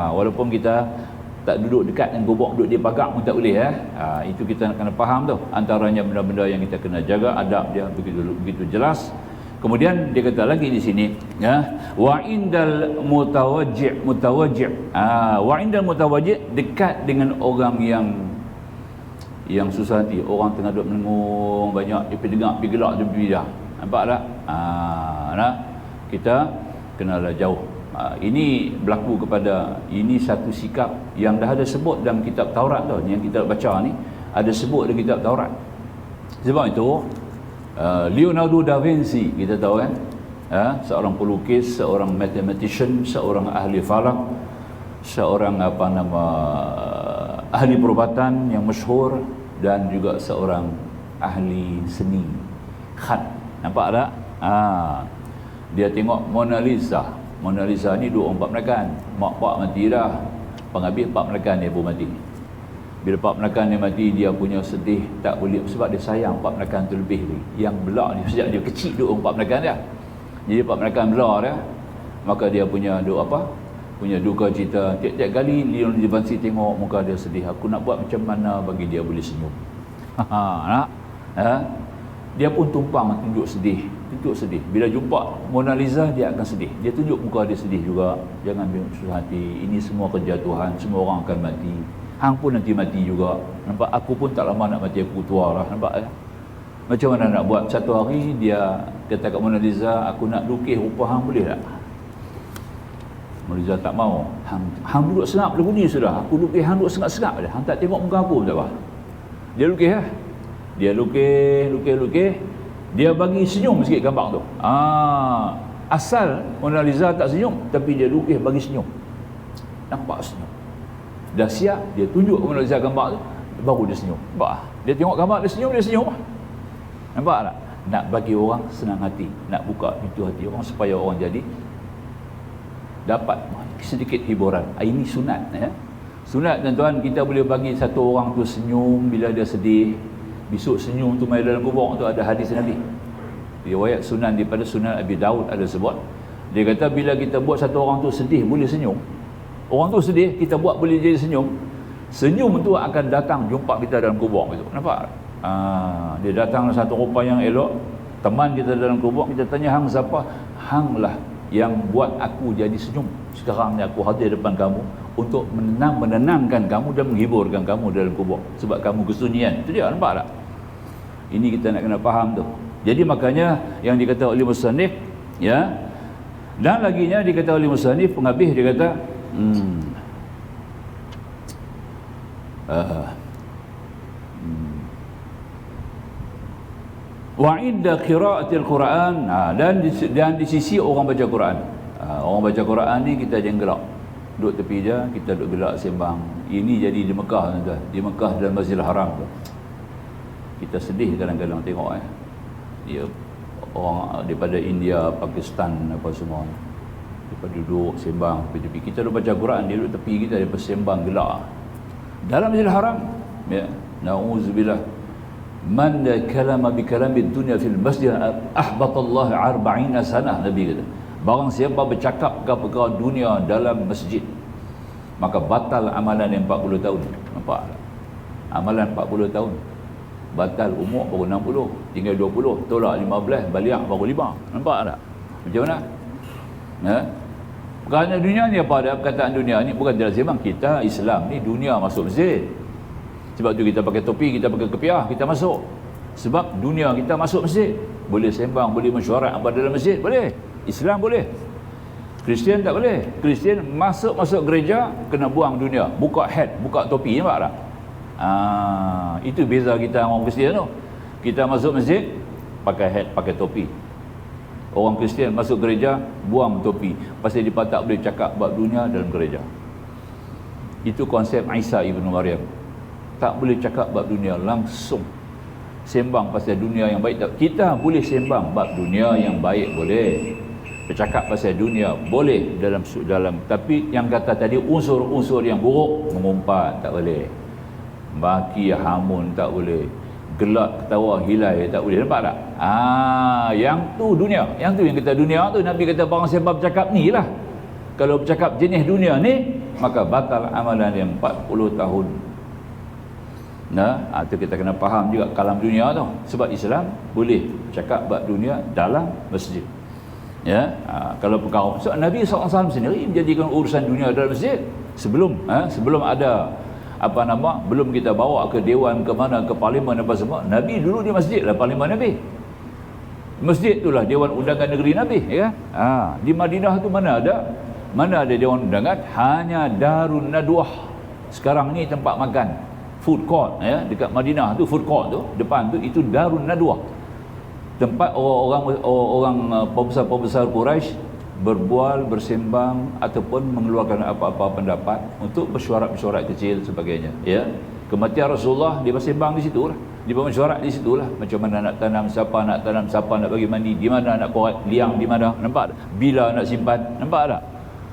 Walaupun kita tak duduk dekat dengan kubur, duduk di pagar pun tak boleh. Itu kita nak kena faham tu. Antaranya benda-benda yang kita kena jaga adab dia begitu jelas. Kemudian dia kata lagi di sini, ya, wa indal mutawajji'. Wa indal mutawajji', dekat dengan orang yang susah hati, orang tengah duduk menengung banyak, dia pergi dengar, pergi gelak, dia pergi dah. Nampak tak? Kita kenalah jauh. Ini berlaku kepada, ini satu sikap yang dah ada sebut dalam kitab Taurat tu, yang kita baca ni ada sebut dalam kitab Taurat. Sebab itu Leonardo da Vinci, kita tahu kan, seorang pelukis, seorang mathematician, seorang ahli falak, seorang ahli perubatan yang masyhur, dan juga seorang ahli seni khat. Nampak tak? Dia tengok Mona Lisa. Mona Lisa ni dua orang pak menekan. Mak pak mati dah, penghabis pak menekan dia pun mati. Bila pak menekan dia mati, dia punya sedih tak boleh, sebab dia sayang pak menekan tu lebih lagi. Yang belak ni sejak dia kecil dua orang pak menekan dia. Jadi pak menekan belak dia, maka dia punya punya duka cita. Tiap-tiap kali Leonardo da Vinci tengok muka dia sedih, aku nak buat macam mana bagi dia boleh senyum. Nak? Dia pun tumpang tunjuk sedih. Bila jumpa Mona Lisa, dia akan sedih. Dia tunjuk muka dia sedih juga. Jangan susah hati. Ini semua kerja Tuhan. Semua orang akan mati. Hang pun nanti mati juga. Nampak? Aku pun tak lama nak mati. Aku tua lah. Nampak? Macam mana nak buat? Satu hari dia kata kat Mona Lisa, aku nak lukis rupa hang, boleh tak? Mona Lisa tak mau. Hang duduk serap lagu ni sudah. Aku lukis hang duduk serap-serap je. Hang tak tengok muka aku pun tak apa. Dia lukis lah. Dia lukis. Dia bagi senyum sikit gambar tu. Asal Mona Lisa tak senyum, tapi dia lukis bagi senyum. Nampak senyum. Dah siap, dia tunjuk Mona Lisa gambar tu, baru dia senyum. Nampak? Dia tengok gambar, dia senyum. Nampak tak? Nak bagi orang senang hati, nak buka pintu hati orang supaya orang jadi dapat sedikit hiburan. Ini sunat, ya. Sunat, tuan-tuan, kita boleh bagi satu orang tu senyum bila dia sedih. Besok senyum tu mai dalam kubur tu, ada hadis Nabi. Riwayat Sunan daripada Sunan Abi Daud ada sebut. Dia kata bila kita buat satu orang tu sedih boleh senyum, Orang tu sedih, kita buat boleh jadi senyum. Senyum tu akan datang jumpa kita dalam kubur gitu. Nampak? Dia datang satu rupa yang elok, teman kita dalam kubur, kita tanya, hang siapa? Hang lah yang buat aku jadi senyum. Sekarang ni aku hadir depan kamu untuk menenangkan kamu dan menghiburkan kamu dalam kubur. Sebab kamu kesunyian. Itu dia, nampak tak? Ini kita nak kena faham tu. Jadi makanya yang dikata oleh musannif, ya, dan laginya dikata oleh musannif, penghabis dia kata, wa inda qiraatil Quran, dan di sisi orang baca Quran. Orang baca Quran ni kita jangan gelak. Duduk tepi je, kita duduk gelak sembang. Ini jadi di Mekah tuan. Di Mekah dalam Masjidil Haram tu. Kita sedih kadang-kadang tengok dia orang daripada India, Pakistan apa semua. Dia duduk sembang tepi-tepi. Kita duduk baca Quran, dia duduk tepi kita, dia bersembang gelak. Dalam Masjidil Haram, ya, na'udzubillah, man kalama bi kalamid dunya fil masjid ahbatallahu 40 sanah, Nabi kata. Barang siapa bercakap ke perkara dunia dalam masjid, maka batal amalan yang 40 tahun. Nampak? Amalan 40 tahun. Batal umur baru 60, tinggal 20, tolak 15, baliak baru 5. Nampak tak? Macam mana? Ya? Perkara dunia ni apa ada? Perkataan dunia ni bukan dalam sembang. Kita Islam ni dunia masuk masjid. Sebab tu kita pakai topi, kita pakai kepiah, kita masuk. Sebab dunia kita masuk masjid. Boleh sembang, boleh mesyuarat apa dalam masjid, boleh. Islam boleh. Kristian tak boleh. Kristian masuk gereja kena buang dunia, buka hat, buka topi, nampak tak? Itu beza kita orang Kristian tu. Kita masuk masjid pakai hat, pakai topi. Orang Kristian masuk gereja buang topi, pasal dia tak boleh cakap bab dunia dalam gereja. Itu konsep Isa ibnu Maryam. Tak boleh cakap bab dunia langsung. Sembang pasal dunia yang baik tak. Kita boleh sembang bab dunia yang baik, boleh. Bercakap pasal dunia boleh dalam tapi yang kata tadi unsur-unsur yang buruk, mengumpat tak boleh. Maki hamun tak boleh. Gelak ketawa hilai tak boleh. Nampak tak? Yang tu dunia. Yang tu yang kita dunia tu, Nabi kata barang siapa bercakap ni lah. Kalau bercakap jenis dunia ni, maka batal amalan yang 40 tahun. Itu kita kena faham juga kalam dunia tu. Sebab Islam boleh cakap bab dunia dalam masjid. Ya, kalau perkara so, Nabi SAW sendiri menjadikan urusan dunia dalam masjid sebelum ada belum kita bawa ke dewan, ke mana, ke parlimen apa semua. Nabi dulu di masjid lah parlimen Nabi. Masjid itulah dewan undangan negeri Nabi, ya. Di Madinah tu mana ada dewan undangan, hanya Darun Nadwah. Sekarang ni tempat makan, food court, ya, dekat Madinah tu food court tu depan tu, itu Darun Nadwah. Tempat orang pembesar-pembesar Quraisy berbual, bersembang ataupun mengeluarkan apa-apa pendapat untuk bersyuarat-syuarat kecil sebagainya, ya. Kematian Rasulullah dia bersembang di situ lah, dia bersyuarat di situ lah, macam mana nak tanam, siapa nak bagi mandi, di mana nak korek liang, di mana, nampak tak? Bila nak simpan, nampak tak?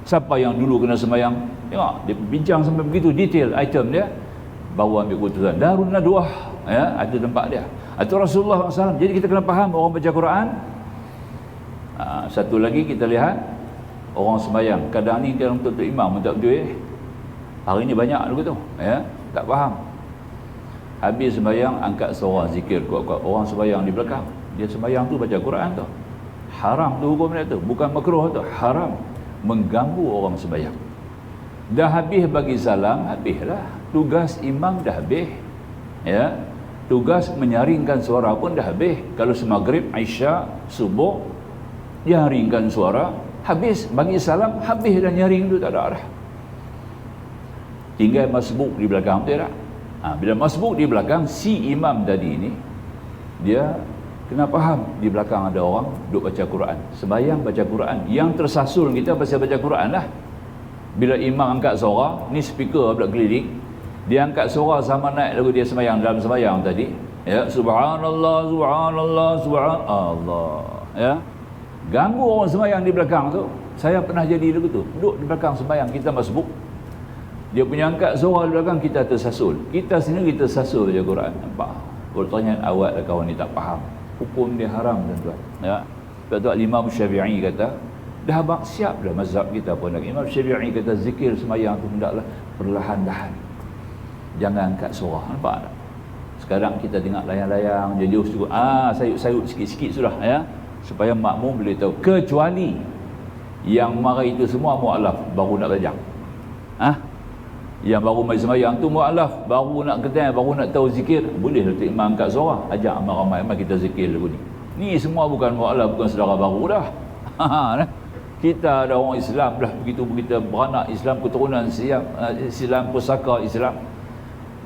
Siapa yang dulu kena sembahyang, tengok dia bincang sampai begitu detail item dia, baru ambil keputusan. Darun Nadwah, ya, ada tempat dia. Itu Rasulullah SAW. Jadi kita kena faham orang baca Quran. Satu lagi kita lihat orang sembahyang. Kadang ni dia untuk imam tak betul. Hari ni banyak begitu, ya, tak faham. Habis sembahyang angkat suara zikir kuat-kuat. Orang sembahyang di belakang, dia sembahyang tu baca Quran tu. Haram tu hukum dia tu, bukan makruh tu, haram. Mengganggu orang sembahyang. Dah habis bagi salam, habislah. Tugas imam dah habis, ya. Tugas menyaringkan suara pun dah habis. Kalau semaghrib, Isya, subuh, nyaringkan suara, habis. Bagi salam, habis dan nyaring tu tak ada arah. Tinggal masbuk di belakang, betul tak? Bila masbuk di belakang, si imam tadi ni, dia kena faham di belakang ada orang duk baca Quran. Sembahyang baca Quran. Yang tersasul kita pasal baca Quran lah. Bila imam angkat suara, ni speaker pula keliling, dia angkat suara sama naik lagu dia sembahyang dalam sembahyang tadi, ya, subhanallah subhanallah subhanallah, ya, ganggu orang sembahyang di belakang tu. Saya pernah jadi lagu tu, duduk di belakang sembahyang, kita masbuk, dia punya angkat suara di belakang, kita tersasul, kita sendiri tersasul baca Quran. Nampak? Pertanyaan awak lah kawan ni tak faham, hukum dia haram tuan-tuan, ya. Sebab tu Imam Syafi'i kata Dah siap dah mazhab kita pun. Imam Syafi'i kata zikir semayang tu hendaklah perlahan-lahan, jangan angkat suara. Nampak tak? Sekarang kita tengok layang-layang jadi cukup sayup-sayup sikit-sikit sudah, ya, supaya makmum boleh tahu. Kecuali yang marah itu semua mu'alaf, baru nak belajar. Yang baru mai semayang tu mu'alaf, baru nak kedai, baru nak tahu zikir, boleh lah imam angkat suara, ajak ramai-ramai kita zikir dulu ni. Ni semua bukan mu'alaf, bukan saudara baru dah. Kita ada orang Islam dah, begitu kita beranak Islam, keturunan Islam, pusaka Islam,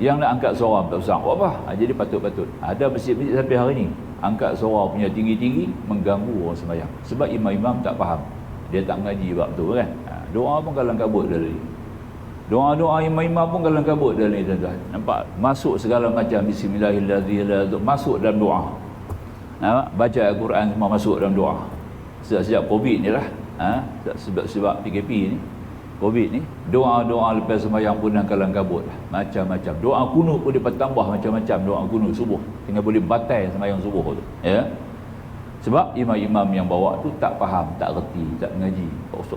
yang nak angkat suara tak usah buat apa. Jadi patut-patut ada masjid-masjid sampai hari ni angkat suara punya tinggi-tinggi, mengganggu orang sembahyang. Sebab imam-imam tak faham, dia tak mengaji bab tu kan. Doa pun kalang kabut dah ni, doa-doa imam-imam pun kalang kabut dah ni, tuan-tuan. Nampak masuk segala macam bismillahirrahmanirrahim masuk dalam doa. Baca Al-Quran semua masuk dalam doa. Sejak Covid ni lah, sebab PKP ni, Covid ni, doa-doa lepas sembahyang pun yang kalang kabut lah. Macam-macam doa kunut pun dia tambah macam-macam. Doa kunut subuh tinggal boleh batal sembahyang subuh tu, ya. Sebab imam-imam yang bawa tu tak faham, tak reti, tak mengaji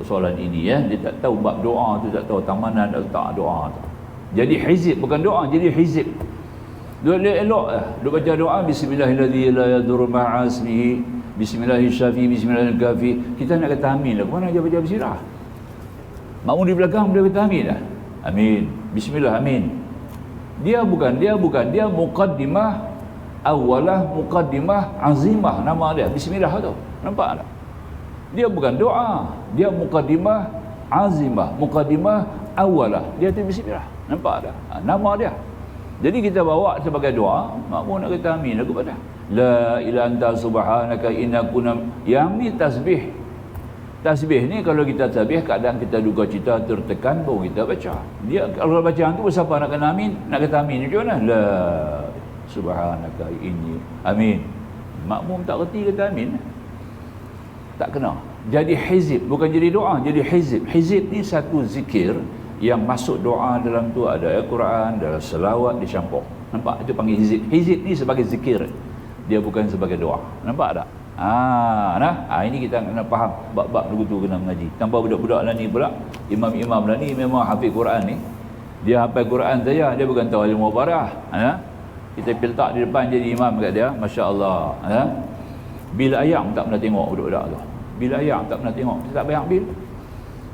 soalan ini, ya. Dia tak tahu bab doa tu, tak tahu tamanan tak doa tu. Jadi hizib bukan doa, jadi hizib. Dia elok lah dia baca doa bismillahirrahmanirrahim la yadurru ma'a ismihi bismillahirrahmanirrahim bismillahirrahmanirrahim. Kita nak kata amin lah, mana dia baca bismillah? Makmum di belakang dia kata amin lah, amin, bismillah, amin. Dia muqaddimah awalah, muqaddimah azimah, nama dia bismillah tu. Nampak tak? Dia bukan doa, dia muqaddimah azimah, muqaddimah awalah, dia tu bismillah. Nampak tak? Nama dia. Jadi kita bawa sebagai doa, makmum nak kata amin lagu pada la ilaha anta subhanaka inna kunna, yang ni tasbih. Tasbih ni kalau kita tasbih keadaan kita duka cita, tertekan, baru kita baca. Dia kalau bacaan tu siapa nak kena amin, nak kata amin macam mana? La subhanaka inni amin. Makmum tak reti kata amin, tak kena. Jadi hizib bukan jadi doa, jadi hizib. Hizib ni satu zikir yang masuk doa dalam tu, ada Al-Quran, dalam selawat dicampur. Nampak? Itu panggil hizib. Hizib ni sebagai zikir, dia bukan sebagai doa. Nampak tak? Ini kita kena faham bab-bab begitu, kena mengaji. Tanpa budak-budak lah ni pula, imam-imam lah ni memang hafiz Quran ni. Dia hafal Quran saja, dia bukan tahu ilmu mubarah. Kita letak di depan jadi imam kat dia, masya-Allah. Bil ayam tak pernah tengok budak-budak tu. Bil ayam tak pernah tengok. Dia tak bayar bil.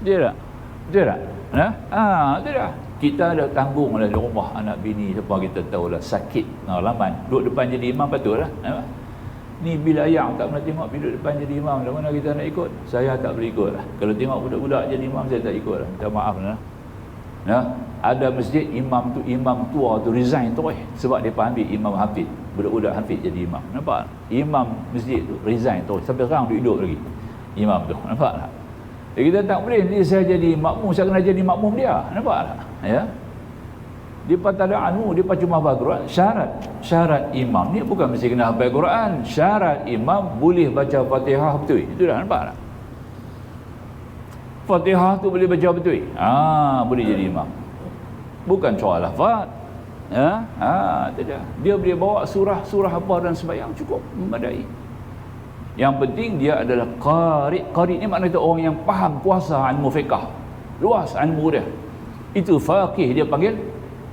Dia tak? Betul tak? Itu dah. Kita dah tanggung lah di rumah anak bini, siapa kita tahulah sakit pengalaman. Duduk depan jadi imam patutlah. Ni bila ayam tak pernah tengok, bila depan jadi imam, dah mana kita nak ikut? Saya tak boleh ikut lah. Kalau tengok budak-budak jadi imam, saya tak ikut lah. Minta maaf lah. Ada masjid imam tua tu resign tu sebab dia ambil imam hafiz, budak-budak hafiz jadi imam. Nampak? Imam masjid tu resign tu, sampai sekarang dia hidup lagi imam tu. Nampak tak? Kita tak boleh ni saya jadi makmum, saya kena jadi makmum dia. Nampak tak? Ya. Dia patah anu, dia cuma hafal Quran. Syarat imam ni bukan mesti kena hafal Quran. Syarat imam boleh baca Fatihah betul. Itu dah, nampak tak? Fatihah tu boleh baca betul. Boleh jadi imam. Bukan soal lafaz. Itu dah. Dia boleh bawa surah apa dan sembahyang cukup memadai. Yang penting dia adalah qari. Qari ni maknanya orang yang faham kuasa ilmu fiqh, luas ilmu dia. Itu faqih dia panggil.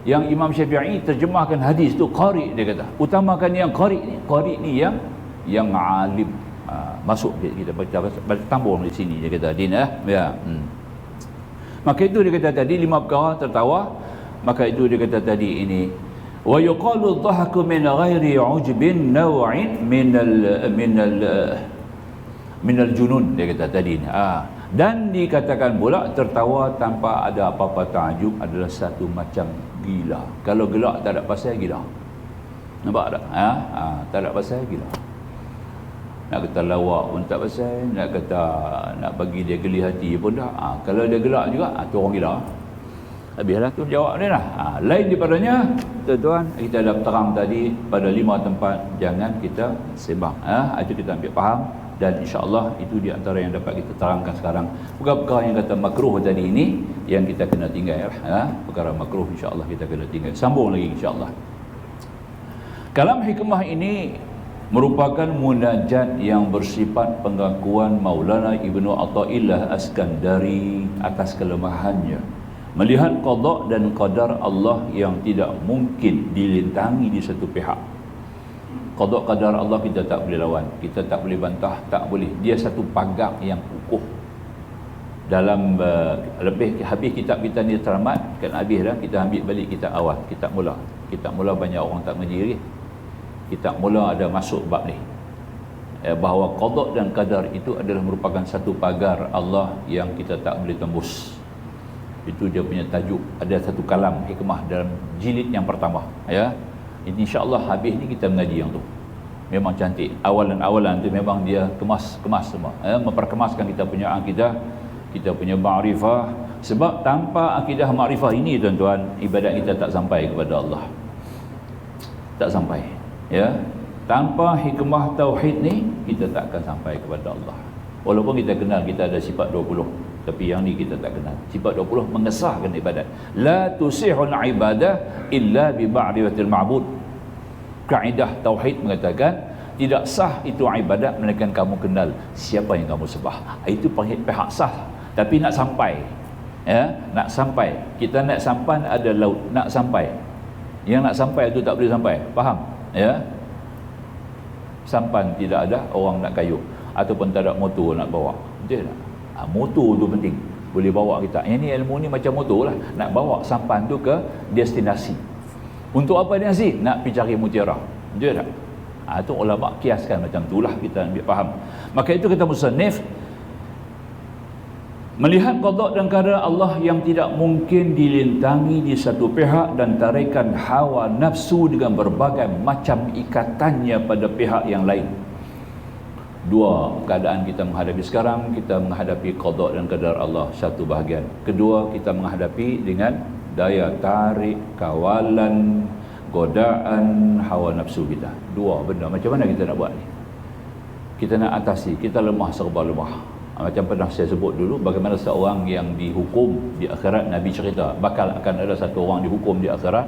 Yang Imam Syafi'i terjemahkan hadis tu qari, dia kata. Utamakan yang qari ni. Qari ni yang alim. Masuk kita baca tambung di sini dia kata din ya. Maka itu dia kata tadi 5 perkara tertawa. Maka itu dia kata tadi ini wa yuqalu dhahku min ghairi ujbin naw'in min al junun, dia kata tadi ni. Dan dikatakan pula tertawa tanpa ada apa-apa takjub adalah satu macam gila. Kalau gelak tak ada pasal gila. Nampak tak? Tak ada pasal gila. Nak kata lawak pun tak pasal, nak kata nak bagi dia geli hati pun dah. Kalau dia gelak juga, tu orang gila. Habislah tu jawab dia lah. Lain daripadanya, tuan-tuan, kita dah terang tadi pada 5 tempat jangan kita sembang. Itu kita ambil faham, dan insya-Allah itu di antara yang dapat kita terangkan sekarang. Perkara yang kata makruh tadi ini yang kita kena tinggal. Perkara makruh insya-Allah kita kena tinggal. Sambung lagi insya-Allah. Kalam hikmah ini merupakan munajat yang bersifat pengakuan Maulana Ibnu Athaillah Askandari atas kelemahannya melihat qada dan qadar Allah yang tidak mungkin dilintangi di satu pihak. Qada qadar Allah kita tak boleh lawan, kita tak boleh bantah, tak boleh. Dia satu pagar yang kukuh. Dalam habis kitab kita ni teramat, kan habis dah, kita ambil balik kitab awal, kitab mula. Kitab mula banyak orang tak mengaji lagi. Kitab mula ada masuk bab ni, bahawa qada dan qadar itu adalah merupakan satu pagar Allah yang kita tak boleh tembus. Itu dia punya tajuk. Ada satu kalam hikmah dalam jilid yang pertama, ya. InsyaAllah habis ni kita mengaji yang tu. Memang cantik. Awalan-awalan tu memang dia kemas semua, memperkemaskan kita punya akidah, kita punya ma'rifah. Sebab tanpa akidah ma'rifah ini, tuan-tuan, ibadat kita tak sampai kepada Allah. Tak sampai, ya. Tanpa hikmah tauhid ni, kita tak akan sampai kepada Allah. Walaupun kita kenal kita ada sifat 20, tapi yang ni kita tak kenal. Sifat 20 mengesahkan ibadat. La tusihul ibadah illa bi ma'rifatil ma'bud. Kaedah tauhid mengatakan tidak sah itu ibadat melainkan kamu kenal siapa yang kamu sembah. Itu pihak sah. Tapi nak sampai, ya, nak sampai. Kita nak sampan ada laut, nak sampai. Yang nak sampai itu tak boleh sampai. Faham? Ya. Sampan tidak ada, orang nak kayuh ataupun tak ada motor nak bawa. Betul tak? Motor tu penting, boleh bawa kita. Yang ni ilmu ni macam motor lah, nak bawa sampan tu ke destinasi. Untuk apa destinasi? Nak pergi cari mutiara. Betul tak? Itu ulama kiaskan macam itulah, kita ambil faham. Maka itu kata musannif, melihat qada dan qadar Allah yang tidak mungkin dilintangi di satu pihak dan tarikan hawa nafsu dengan berbagai macam ikatannya pada pihak yang lain. Dua keadaan kita menghadapi sekarang, kita menghadapi qada dan qadar Allah satu bahagian. Kedua, kita menghadapi dengan daya tarik, kawalan, godaan hawa nafsu kita. Dua benda. Macam mana kita nak buat ni? Kita nak atasi, kita lemah serba lemah. Macam pernah saya sebut dulu, bagaimana seorang yang dihukum di akhirat, Nabi cerita bakal akan ada satu orang dihukum di akhirat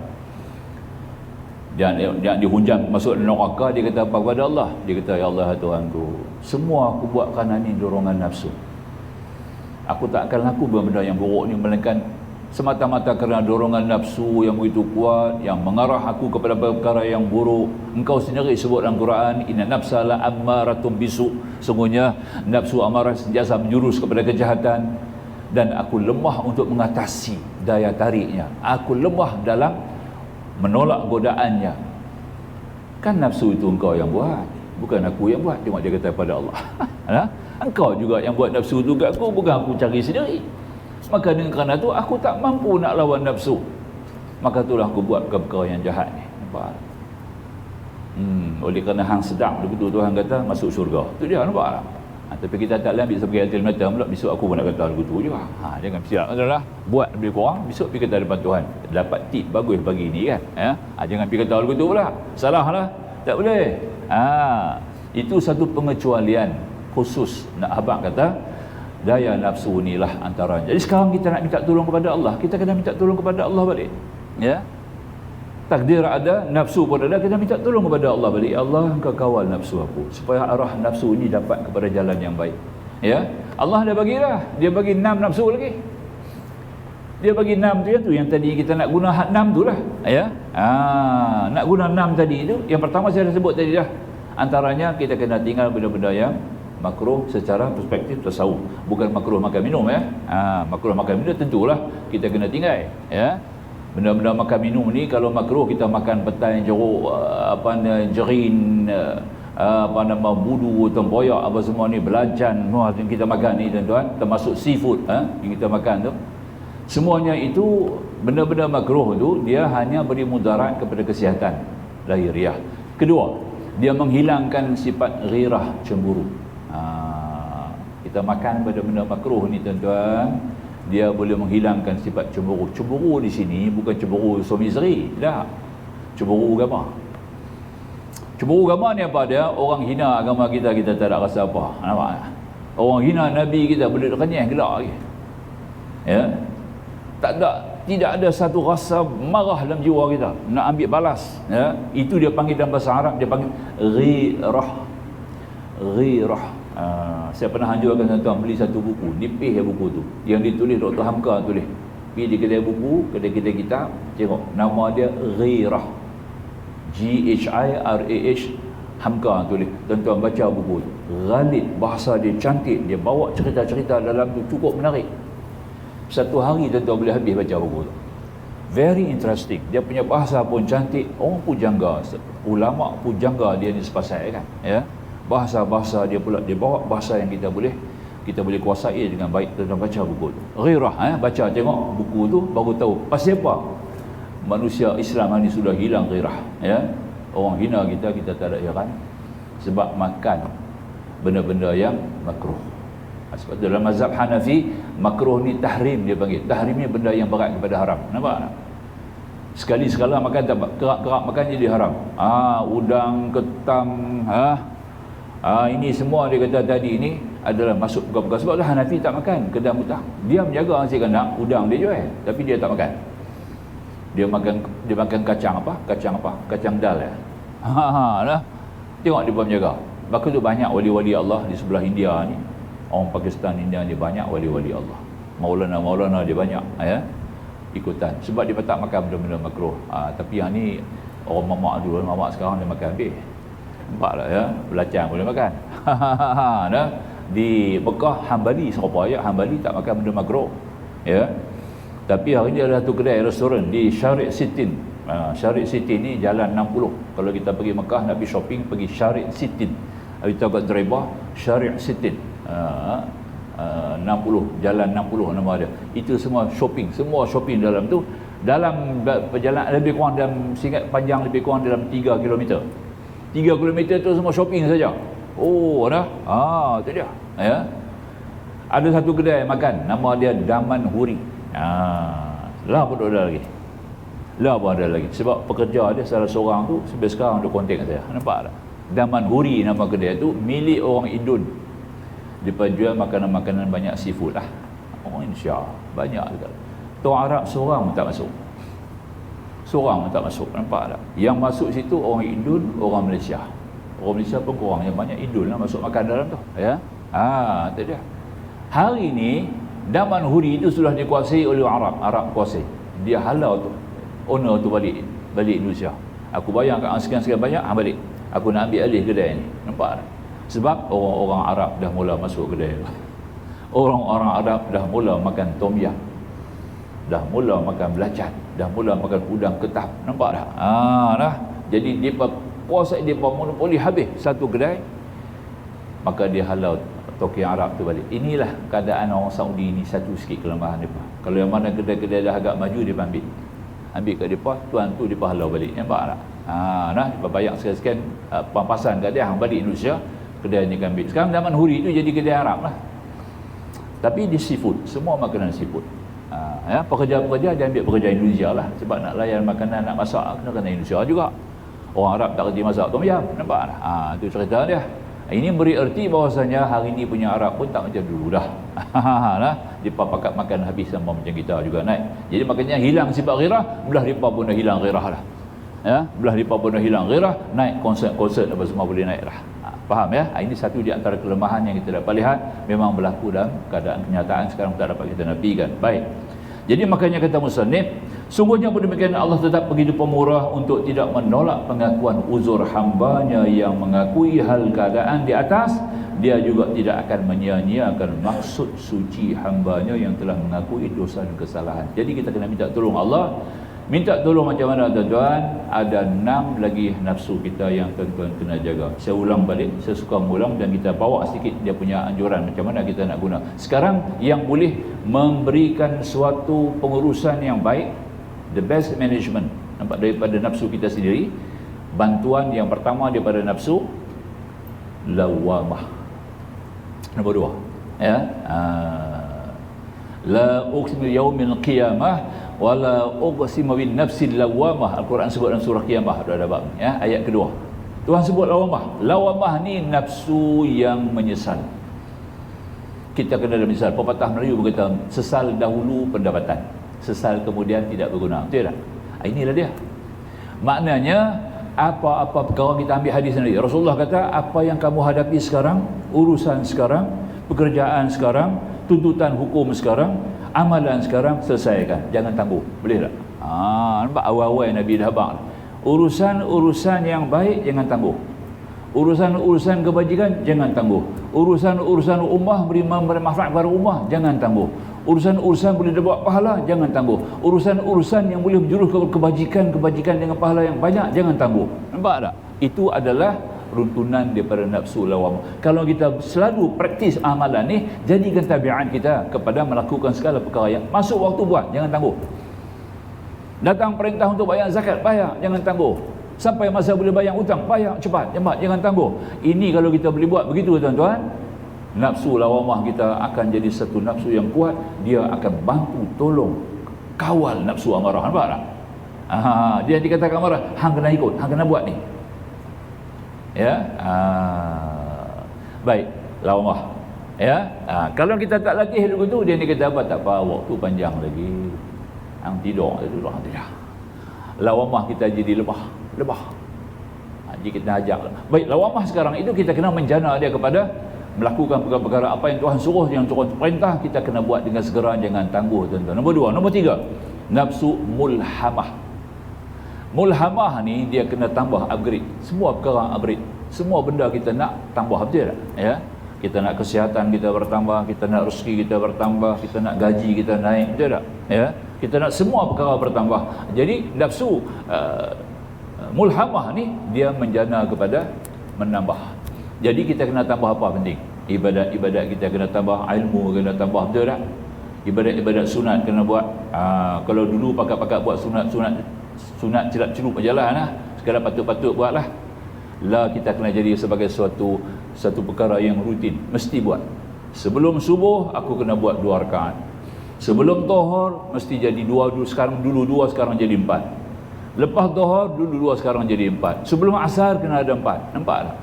dan dia dihunjam masuk neraka. Dia kata apa kepada Allah? Dia kata, ya Allah Tuhanku, semua aku buat kerana ni dorongan nafsu. Aku tak akan laku benda yang buruk ni melainkan semata-mata kerana dorongan nafsu yang begitu kuat yang mengarah aku kepada perkara yang buruk. Engkau sendiri sebut dalam Quran, inna nafsa la ammaratum bisu, sungguhnya nafsu amarah sentiasa menjurus kepada kejahatan, dan aku lemah untuk mengatasi daya tariknya. Aku lemah dalam menolak godaannya. Kan nafsu itu engkau yang buat, bukan aku yang buat. Tengok dia kata pada Allah. Engkau juga yang buat nafsu itu kat aku, bukan aku cari sendiri. Maka dengan kerana itu aku tak mampu nak lawan nafsu, maka itulah aku buat perkara yang jahat ni. Nampak? Oleh kerana hang sedap begitu, Tuhan kata masuk syurga. Itu dia, nampak tak? Tapi kita tak ambil sebagai hati mata pula, besok aku pun nak kata begitu juga. Jangan silap, adalah buat lebih kurang, besok pergi kata depan Tuhan, dapat tip bagus pagi ni kan. Jangan pergi kata begitu pula, salah lah, tak boleh. Itu satu pengecualian khusus. Nak abang kata daya nafsu inilah antara. Jadi sekarang kita nak minta tolong kepada Allah, kita kena minta tolong kepada Allah balik, ya. Takdir ada, nafsu pun ada, kita minta tolong kepada Allah balik. Allah, engkau kawal nafsu aku supaya arah nafsu ini dapat kepada jalan yang baik, ya. Allah dah bagilah, dia bagi 6 nafsu lagi. Dia bagi 6 tu, yang tadi kita nak guna 6 tu lah, ya. Nak guna 6 tadi tu, yang pertama saya dah sebut tadi dah. Antaranya kita kena tinggal benda-benda yang makruh secara perspektif tasawuf, bukan makruh makan minum, ya. Makruh makan minum tentulah kita kena tinggal, ya. Benda-benda makan minum ni, kalau makruh kita makan petai, jeruk, jerin, budu, tempoyak, apa semua ni, belacan, semua yang kita makan ni, tuan-tuan, termasuk seafood yang kita makan tu, semuanya itu benda-benda makruh tu, dia hanya beri mudarat kepada kesihatan lahiriah. Kedua, dia menghilangkan sifat ghirah, cemburu. Kita makan benda-benda makruh ni, tuan-tuan, dia boleh menghilangkan sifat cemburu. Cemburu di sini bukan cemburu suami isteri, dah. Cemburu agama. Cemburu agama ni apa dia? Orang hina agama kita, kita tak ada rasa apa. Nampak? Orang hina Nabi kita boleh renyah gelak lagi. Ya. Tak ada, tidak ada satu rasa marah dalam jiwa kita nak ambil balas, ya. Itu dia panggil dalam bahasa Arab, dia panggil ghirah. Saya pernah anjurkan tuan-tuan beli satu buku, nipih ya buku tu, yang ditulis Dr. Hamka tulis. Pergi di kedai buku, kedai-kedai kitab, tengok nama dia Ghirah, Ghirah, Hamka tulis. Tuan-tuan baca buku tu, ghalib, bahasa dia cantik, dia bawa cerita-cerita dalam tu cukup menarik. Satu hari tuan-tuan boleh habis baca buku tu. Very interesting. Dia punya bahasa pun cantik, orang pun jangga, ulama pun jangga dia ni sepasai kan, ya. Bahasa-bahasa dia pula, dia bawa bahasa yang kita boleh kuasai dengan baik. Tuan-tuan baca buku tu. Ghirah, baca tengok buku tu baru tahu pasal apa manusia Islam ni sudah hilang ghirah, ya. Orang hina kita tak ada heran sebab makan benda-benda yang makruh. Sebab dalam mazhab Hanafi, makruh ni tahrim dia panggil. Tahrim ni benda yang berat kepada haram. Nampak tak? Sekali-sekala makan tak, kerak-kerak makan jadi haram. Udang, ketam, ini semua dia kata tadi ni adalah masuk perkara-perkara. Sebab tu Hanafi tak makan kedam utang. Dia menjaga si kandang udang dia jual, tapi dia tak makan. Dia makan kacang apa? Kacang dal ya. Lah. Tengok dia menjaga. Maka tu banyak wali-wali Allah di sebelah India ni. Orang Pakistan, India ni banyak wali-wali Allah. Maulana dia banyak, ya. Ikutan. Sebab dia tak makan benda-benda makruh. Tapi yang ni orang mamak dulu, mamak sekarang dia makan habis. Nampak tak, ya? Belacan boleh makan. Nah, di Mekah Hambali, serupa ayat Hambali tak makan benda makruh, ya. Tapi hari ni ada satu kedai restoran di Syariq Sitin. Syariq Sitin ni jalan 60. Kalau kita pergi Mekah nak pergi shopping, pergi Syariq Sitin. Kita kat Drebah, Syariq Sitin. 60, jalan 60 nama dia. Itu semua shopping dalam tu. Dalam perjalanan lebih kurang dalam, singkat panjang lebih kurang dalam 3 km. 3 km tu semua shopping saja. Oh, dah. Tu dia. Ya. Ada satu kedai makan, nama dia Daman Huri. Lah pun ada lagi. Sebab pekerja dia salah seorang tu sampai sekarang ada kontak saya. Nampak tak? Daman Huri nama kedai tu, milik orang Indon. Dia jual makanan-makanan banyak seafood lah. Orang Indonesia banyak juga. Tuan Arab seorang pun tak masuk. Nampak tak? Yang masuk situ orang Indon, orang Malaysia. Orang Malaysia pun kurang, yang banyak Indon lah masuk makan dalam tu, ya. Tu dia. Hari ni Daman Huri itu sudah dikuasai oleh Arab kuasai. Dia halau tu owner tu balik Indonesia. Aku bayar kat sekian-sekian banyak, balik. Aku nak ambil alih kedai ni. Nampak tak? Sebab orang-orang Arab dah mula masuk kedai. Orang-orang Arab dah mula makan tom yam, dah mula makan belacan, dah mula makan udang ketap. Nampak tak? Dah. Jadi dia puasa, dia monopoli habis satu kedai, maka dia halau toki Arab tu balik. Inilah keadaan orang Saudi ni, satu sikit kelemahan mereka. Kalau yang mana kedai-kedai dah agak maju, dia ambil kat mereka, tuan tu dia halau balik. Nampak tak? Dia bayar sekian-sekian pampasan kat dia, balik Indonesia, kedai ni kan ambil. Sekarang Daman Huri tu jadi kedai Arab lah, tapi di seafood, semua makanan seafood. Pekerja-pekerja dia ambil pekerja Indonesia lah, sebab nak layan makanan, nak masak kena Indonesia juga. Orang Arab tak kerja masak tom yam. Nampak tak? Itu cerita dia. Ini beri erti bahawasanya hari ni punya Arab pun tak macam dulu dah. Dia pakat makan habis sama macam kita juga naik. Jadi makanya hilang sifat ghirah, belah depa pun dah hilang ghirah lah. Belah depa pun dah hilang ghirah, naik konsert apa semua boleh naik dah. Faham ya? Ini satu di antara kelemahan yang kita dapat lihat, memang berlaku dalam keadaan kenyataan sekarang, tak dapat kita nafikan. Baik. Jadi makanya kata musannif, sungguhnya pun demikian Allah tetap begitu pemurah untuk tidak menolak pengakuan uzur hambanya yang mengakui hal keadaan di atas. Dia juga tidak akan menyia-nyiakan maksud suci hambanya yang telah mengakui dosa dan kesalahan. Jadi kita kena minta tolong Allah. Minta tolong macam mana tuan-tuan? Ada 6 lagi nafsu kita yang tuan-tuan kena jaga. Saya ulang balik, saya suka mengulang, dan kita bawa sedikit dia punya anjuran macam mana kita nak guna. Sekarang yang boleh memberikan suatu pengurusan yang baik, the best management, nampak, daripada nafsu kita sendiri. Bantuan yang pertama daripada nafsu, lawamah. Nombor 2, ya. La uqsimu yaumil qiyamah wala uqsimu bin nafsil lawamah. Al-Quran sebut dalam surah Qiyamah, ada bab ni, ya, ayat kedua. Tuhan sebut lawamah. Lawamah ni nafsu yang menyesal. Kita kena ada misal, pepatah Melayu berkata, sesal dahulu pendapatan. sesal kemudian tidak berguna. Betul tak? Inilah dia. Maknanya apa-apa perkara, kita ambil hadis sendiri. Rasulullah kata, apa yang kamu hadapi sekarang, urusan sekarang, pekerjaan sekarang, tuntutan hukum sekarang, amalan sekarang, selesaikan. Jangan tangguh. Boleh tak? Nampak awal-awal Nabi dah abang. Urusan-urusan yang baik jangan tangguh. Urusan-urusan kebajikan jangan tangguh. Urusan-urusan ummah beri manfaat kepada ummah jangan tangguh. Urusan-urusan boleh dapat pahala jangan tangguh. Urusan-urusan yang boleh menjurus ke kebajikan dengan pahala yang banyak jangan tangguh. Nampak tak? Itu adalah runtunan daripada nafsu lawamah. Kalau kita selalu praktis amalan ni, jadikan tabiat kita kepada melakukan segala perkara yang masuk waktu buat, jangan tangguh. Datang perintah untuk bayar zakat, bayar, jangan tangguh. Sampai masa boleh bayar hutang, bayar cepat, jangan tangguh. Ini kalau kita boleh buat begitu tuan-tuan, nafsu lawamah kita akan jadi satu nafsu yang kuat. Dia akan bantu, tolong, kawal nafsu amarah. Nampak tak? Dia dikatakan amarah, hang kena ikut, hang kena buat ni. Ya, baik, lawamah. Ya, kalau kita tak latih begitu, dia ni kata apa? Tak apa, waktu panjang lagi. Hang tidur dulu, hang tidur. Lawamah kita jadi lebah. Jadi kita ajak. Baik, lawamah sekarang itu kita kena menjana dia kepada melakukan perkara-perkara apa yang Tuhan suruh, yang Tuhan perintah, kita kena buat dengan segera, jangan tangguh tuan-tuan. Nombor 3, nafsu mulhamah. Mulhamah ni dia kena tambah, upgrade. Semua perkara upgrade. Semua benda kita nak tambah, betul tak? Ya. Kita nak kesihatan kita bertambah, kita nak rezeki kita bertambah, kita nak gaji kita naik, betul tak? Ya. Kita nak semua perkara bertambah. Jadi nafsu mulhamah ni dia menjana kepada menambah. Jadi kita kena tambah apa penting? Ibadat-ibadat kita kena tambah, ilmu kena tambah, betul tak? Ibadat-ibadat sunat kena buat. Kalau dulu pakat-pakat buat sunat celup-celup berjalan lah. Sekarang patut-patut buat lah. Kita kena jadi sebagai satu perkara yang rutin, mesti buat. Sebelum subuh aku kena buat 2 rakaat. Sebelum zuhur mesti jadi 2 dulu, sekarang jadi 4. Lepas zuhur dulu 2, sekarang jadi 4. Sebelum asar kena ada 4. Nampak tak?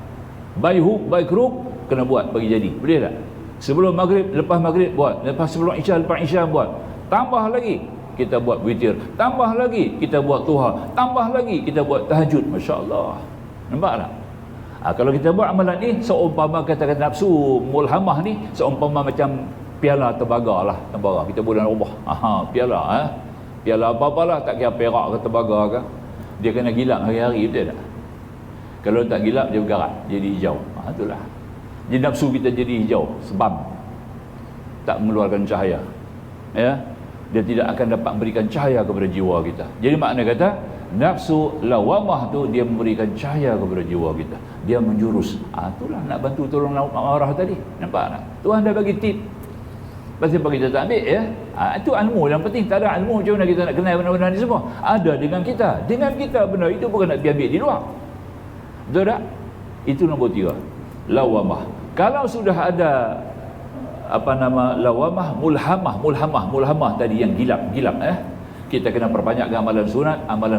Baik keruk kena buat bagi jadi. Boleh tak? Sebelum maghrib, lepas maghrib buat. Sebelum isya, lepas isya buat. Tambah lagi kita buat witir. Tambah lagi kita buat duha. Tambah lagi kita buat tahajud. Masya-Allah. Nampak tak? Kalau kita buat amalan ni, seumpama kata-kata nafsu mulhamah ni, seumpama macam piala tembaga lah. Tembaga kita boleh ubah. Piala piala apa-apalah, tak kira perak ke tembaga ke, dia kena gilap hari-hari, betul tak? Kalau tak gilap dia bergarat, jadi hijau. Itulah. Jadi nafsu kita jadi hijau, sebab tak mengeluarkan cahaya. Ya, dia tidak akan dapat memberikan cahaya kepada jiwa kita. Jadi makna kata nafsu lawamah tu dia memberikan cahaya kepada jiwa kita. Dia menjurus. Itulah nak bantu tolong marah tadi. Nampak tak? Tuhan dah bagi tip. Pasal kita tak ambil, ya. Itu ilmu yang penting. Tak ada ilmu macam mana kita nak kenal benda-benda ni semua. Ada dengan kita. Dengan kita benda itu bukan nak diambil di luar. Betul tak? Itu nombor 3. Lawamah. Kalau sudah ada lawamah, mulhamah tadi yang gilap, kita kena perbanyakkan amalan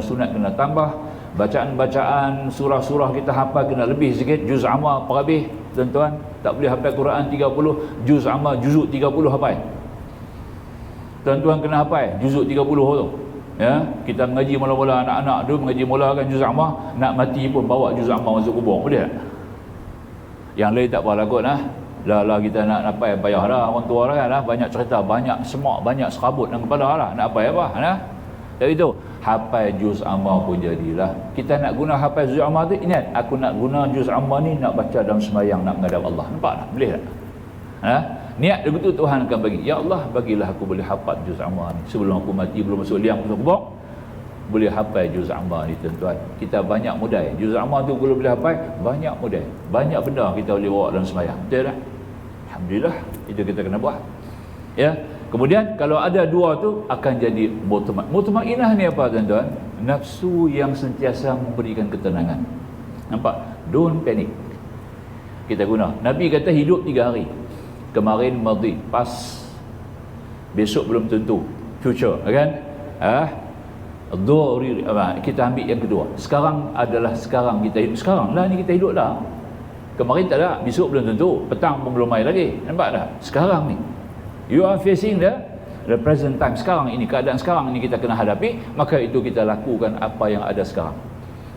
sunat kena tambah, bacaan-bacaan surah-surah kita hafal kena lebih sikit, juz amma per habis tuan-tuan. Tak boleh hafal Quran 30, juz amma juzuk 30 hafal. Tuan-tuan kena hafal juzuk 30 tu. Ya, kita mengaji mula-mula, anak-anak tu mengaji mulakan juz amma, nak mati pun bawa juz amma masuk kubur, boleh tak? Yang lain tak apa lagut lah. Kita nak apa payah dah, orang tua dah banyak cerita, banyak semak, banyak serabut dalam kepala lah. Nak apa nah. Jadi tu hafal juz amma pun jadilah. Kita nak guna hafal juz amma tu, ingat aku nak guna juz amma ni nak baca dalam sembahyang, nak menghadap Allah. Nampak tak? Boleh tak? Niat begitu Tuhan akan bagi. Ya Allah, bagilah aku boleh hafal juz amma ni sebelum aku mati, belum masuk liang masuk kubur. Boleh hafal juz amma ni tuan-tuan. Kita banyak modal. Juz amma tu kalau boleh hafal, banyak modal. Banyak benda kita boleh bawa dalam sembahyang. Betul tak? Alhamdulillah, itu kita kena buat. Ya. Kemudian kalau ada 2 tu akan jadi mutmainnah ni apa tuan-tuan? Nafsu yang sentiasa memberikan ketenangan. Nampak? Don't panic. Kita guna. Nabi kata hidup 3 hari. Kemarin madhi, pas. Besok belum tentu. Future, kan? Dhuri, kita ambil yang kedua. Sekarang adalah sekarang kita hidup. Sekarang lah ni kita hidup dah. Kemarin tak ada, besok belum tentu, petang pun belum main lagi. Nampak tak? Sekarang ni you are facing the represent time sekarang ini, keadaan sekarang ini kita kena hadapi, maka itu kita lakukan apa yang ada sekarang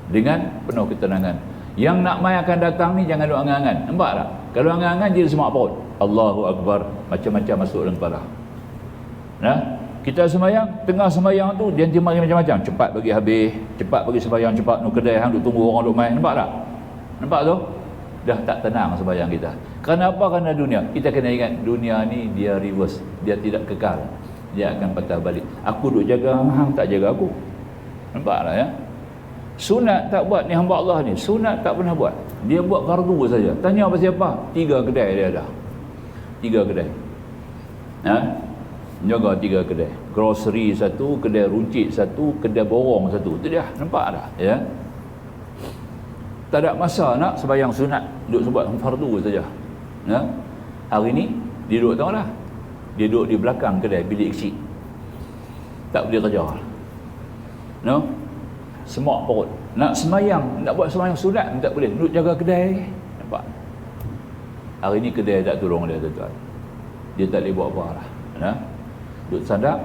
dengan penuh ketenangan. Yang nak mai akan datang ni jangan duk angan-angan. Nampak tak? Kalau angan-angan jadi semak perut. Allahu Akbar, macam-macam masuk dalam kepala. Nah, kita sembahyang, tengah sembahyang tu dia mari macam-macam, cepat bagi habis, cepat bagi sembahyang, cepat nu kedai hang duk tunggu orang duk main. Nampak tak? Nampak tu? Dah tak tenang sembahyang kita. Kerana apa? Kerana dunia. Kita kena ingat dunia ni dia reverse, dia tidak kekal. Dia akan patah balik. Aku duk jaga hang, tak jaga aku. Nampak tak ya? Sunat tak buat ni hamba Allah ni, sunat tak pernah buat. Dia buat fardu saja. Tanya apa siapa? 3 kedai dia ada. 3 kedai. Ha? Jaga 3 kedai. Grocery satu, kedai runcit satu, kedai borong satu. Tu dia. Nampak tak? Ya. Tak ada masa nak sembahyang sunat, duduk sebut fardu saja. Ya. Hari ni dia duduk tahu lah. Dia duduk di belakang kedai bilik kecil. Tak boleh kerja. No? Semak perut. Nak sembahyang, nak buat sembahyang sunat tak boleh. Duduk jaga kedai. Nampak? Hari ni kedai tak tolong dia tuan-tuan. Dia tak boleh buat apa lah. Ya. Duduk sadap,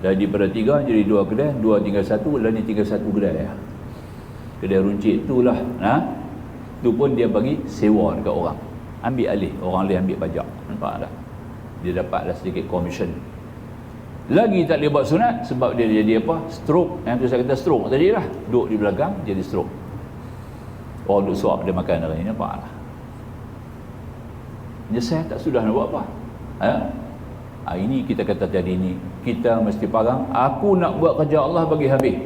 daripada 3 jadi 2 kedai, 2 tinggal 1, dan ni tinggal 1 kedai ya. Kedai runcit tu lah, tu pun dia bagi sewa dekat orang, ambil alih, orang lain ambil pajak. Nampak tak? Dia dapatlah sedikit komisen. Lagi tak boleh buat sunat sebab dia jadi apa? Stroke. Yang tu saya kata stroke tadi lah, duduk di belakang jadi stroke. Orang duduk suap dia makan hari ni. Nampak tak? Saya tak sudah nak buat apa. Ini kita kata tadi ni, kita mesti faham, aku nak buat kerja Allah bagi habis.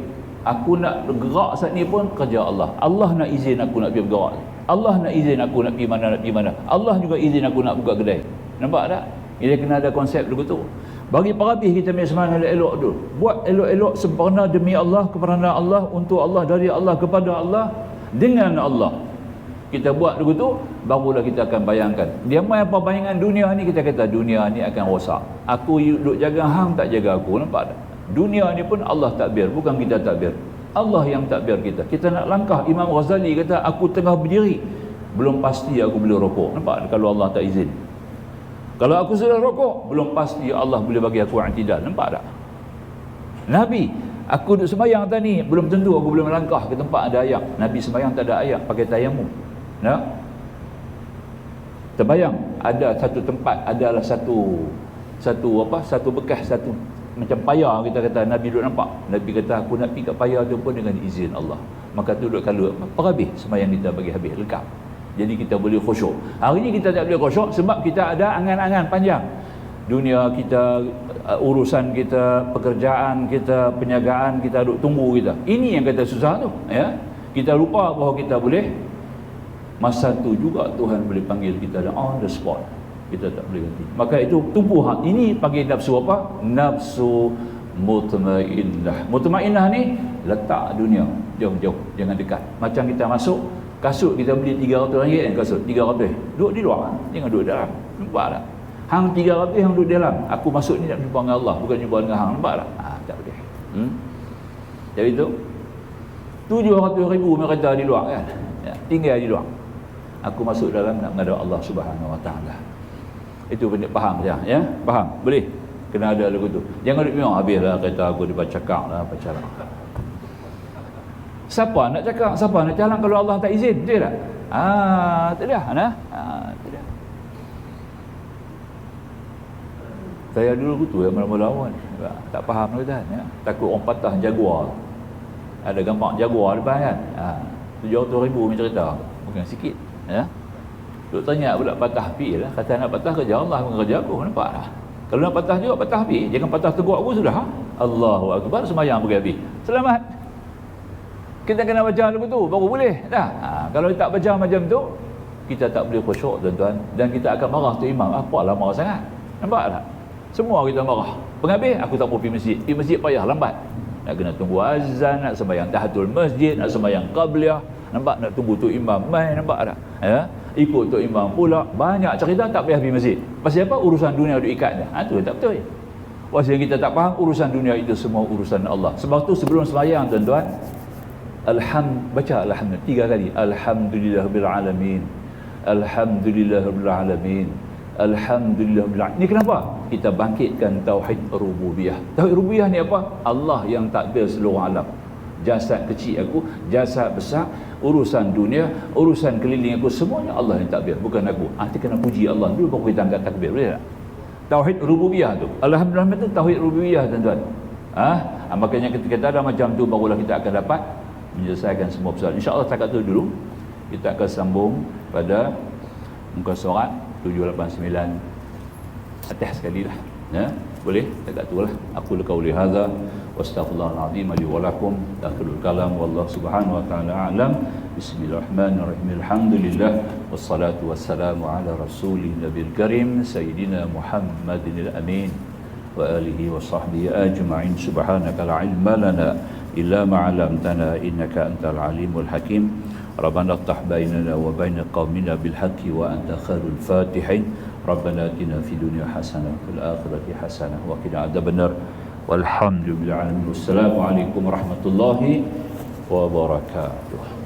Aku nak bergerak saat ni pun kerja Allah. Allah nak izin aku nak pergi bergerak. Allah nak izin aku nak pergi mana, nak pergi mana. Allah juga izin aku nak buka kedai. Nampak tak? Dia kena ada konsep begitu. Bagi parabih kita punya semangat elok-elok tu. Buat elok-elok sempurna demi Allah, kepada Allah, untuk Allah, dari Allah, kepada Allah, dengan Allah. Kita buat begitu, barulah kita akan bayangkan. Dia main apa bayangan dunia ni, kita kata dunia ni akan rosak. Aku duduk jaga hang, tak jaga aku. Nampak tak? Dunia ni pun Allah takbir, bukan kita takbir. Allah yang takbir kita. Kita nak langkah. Imam Ghazali kata, aku tengah berdiri, belum pasti aku boleh rokok. Nampak kalau Allah tak izin. Kalau aku sudah rokok, belum pasti Allah boleh bagi aku i'tidal. Nampak tak? Nabi, aku duduk sembahyang tadi, belum tentu aku boleh melangkah ke tempat ada air. Nabi sembahyang tak ada air, pakai tayamum. Nah, terbayang ada satu tempat, adalah satu bekas, satu macam payah, kita kata Nabi duduk nampak. Nabi kata aku nak pergi kat payah tu pun dengan izin Allah. Maka tu duduk kalau habis sembahyang kita bagi habis lengkap. Jadi kita boleh khusyuk. Hari ni kita tak boleh khusyuk sebab kita ada angan-angan panjang. Dunia kita, urusan kita, pekerjaan kita, perniagaan kita, duk tunggu kita. Ini yang kata susah tu, ya. Kita lupa bahawa kita boleh, masa tu juga Tuhan boleh panggil kita on the spot. Kita tak boleh ganti. Maka itu tumbuhan. Ini panggil nafsu apa? Nafsu mutmainnah. Mutmainnah ni letak dunia jauh-jauh, jangan dekat. Macam kita masuk kasut, kita beli RM300 kan kasut, 300. Duduk di luar, jangan duduk dalam. Nampak tak? Hang 300 hang duduk dalam. Aku masuk ni nak jumpa dengan Allah, bukan jumpa dengan hang. Nampak tak? Tak boleh. Jadi tu 700,000 mereka di luar kan. Ya, tinggal di luar. Aku masuk dalam nak menghadap Allah Subhanahu Wa Taala. Itu benda faham saja, ya? Faham? Boleh? Kena ada lagu tu. Jangan duk memang habislah kereta aku dia cakap lah pacaran. Siapa nak cakap? Siapa nak jalan kalau Allah tak izin? Betul tak? Tak dah, tak dah. Saya dulu gitu ya, mula-mula tak faham kan, ya. Takut orang patah jaguar. Ada gambar jaguar depan kan. 700,000 macam cerita. Bukan sikit, ya. Duk tanya pula patah api lah. Kata nak patah kerja Allah, bukan kerja aku. Nampak tak? Kalau nak patah juga, patah api. Jangan patah teguk aku sudah. Allahu Akbar, sembahyang pergi habis. Selamat. Kita kena baca lagu tu, baru boleh. Dah. Kalau tak baca macam tu, kita tak boleh khusyuk tuan-tuan. Dan kita akan marah tu imam. Apalah marah sangat. Nampak tak? Semua kita marah. Penghabis, aku tak mau pergi masjid. Pergi masjid payah, lambat. Nak kena tunggu azan, nak sembahyang tahiyatul masjid, nak sembahyang qabliyah. Nampak? Nak tunggu tu imam mai, nampak tak? Ya? Ikut tu imam pula. Banyak cerita tak payah pergi masjid. Pasal apa? Urusan dunia duk ikat dia. Tu tak betul. Pasal kita tak faham urusan dunia itu semua urusan Allah. Sebab tu sebelum sembahyang tuan-tuan, baca alhamdulillah 3 kali. Alhamdulillahirabbil alamin. Alhamdulillahirabbil alamin. Alhamdulillahirabbil alamin. Ni kenapa? kita bangkitkan tauhid rububiyah. Tauhid rububiyah ni apa? Allah yang takdir seluruh alam. Jasad kecil aku, jasad besar, urusan dunia, urusan keliling aku, semuanya Allah yang takdir, bukan aku. Kita kena puji Allah dulu baru kita angkat takbir, boleh tak? Tauhid rububiyah tu, alhamdulillah, itu tauhid rububiyah, tuan-tuan. Makanya ketika ada macam tu barulah kita akan dapat menyelesaikan semua persoalan. InsyaAllah takat tu dulu. Kita akan sambung pada muka surat 789 atas sekali lah. Boleh? Takat tu lah. Aku qauli hadza wastaghfirullahal azim li wa lakum. Akhirul kalam wallahu subhanahu wa ta'ala a'lam. Bismillahirrahmanirrahim. Alhamdulillah wassalatu wassalamu ala rasulil nabiyil karim sayyidina Muhammadin al-amin wa alihi wa sahbihi ajma'in. Subhanaka la ilma lana illa ma 'allamtana innaka antal alimul hakim. Rabbana iftah bainana wa bain qaumina bil haqqi wa anta khairul fatihin. Rabbana atina fid dunya hasanah wa fil akhirati hasanah wa qina adzabannar. Walhamdulillahi alamin. Wassalamu alaikum warahmatullahi wabarakatuh.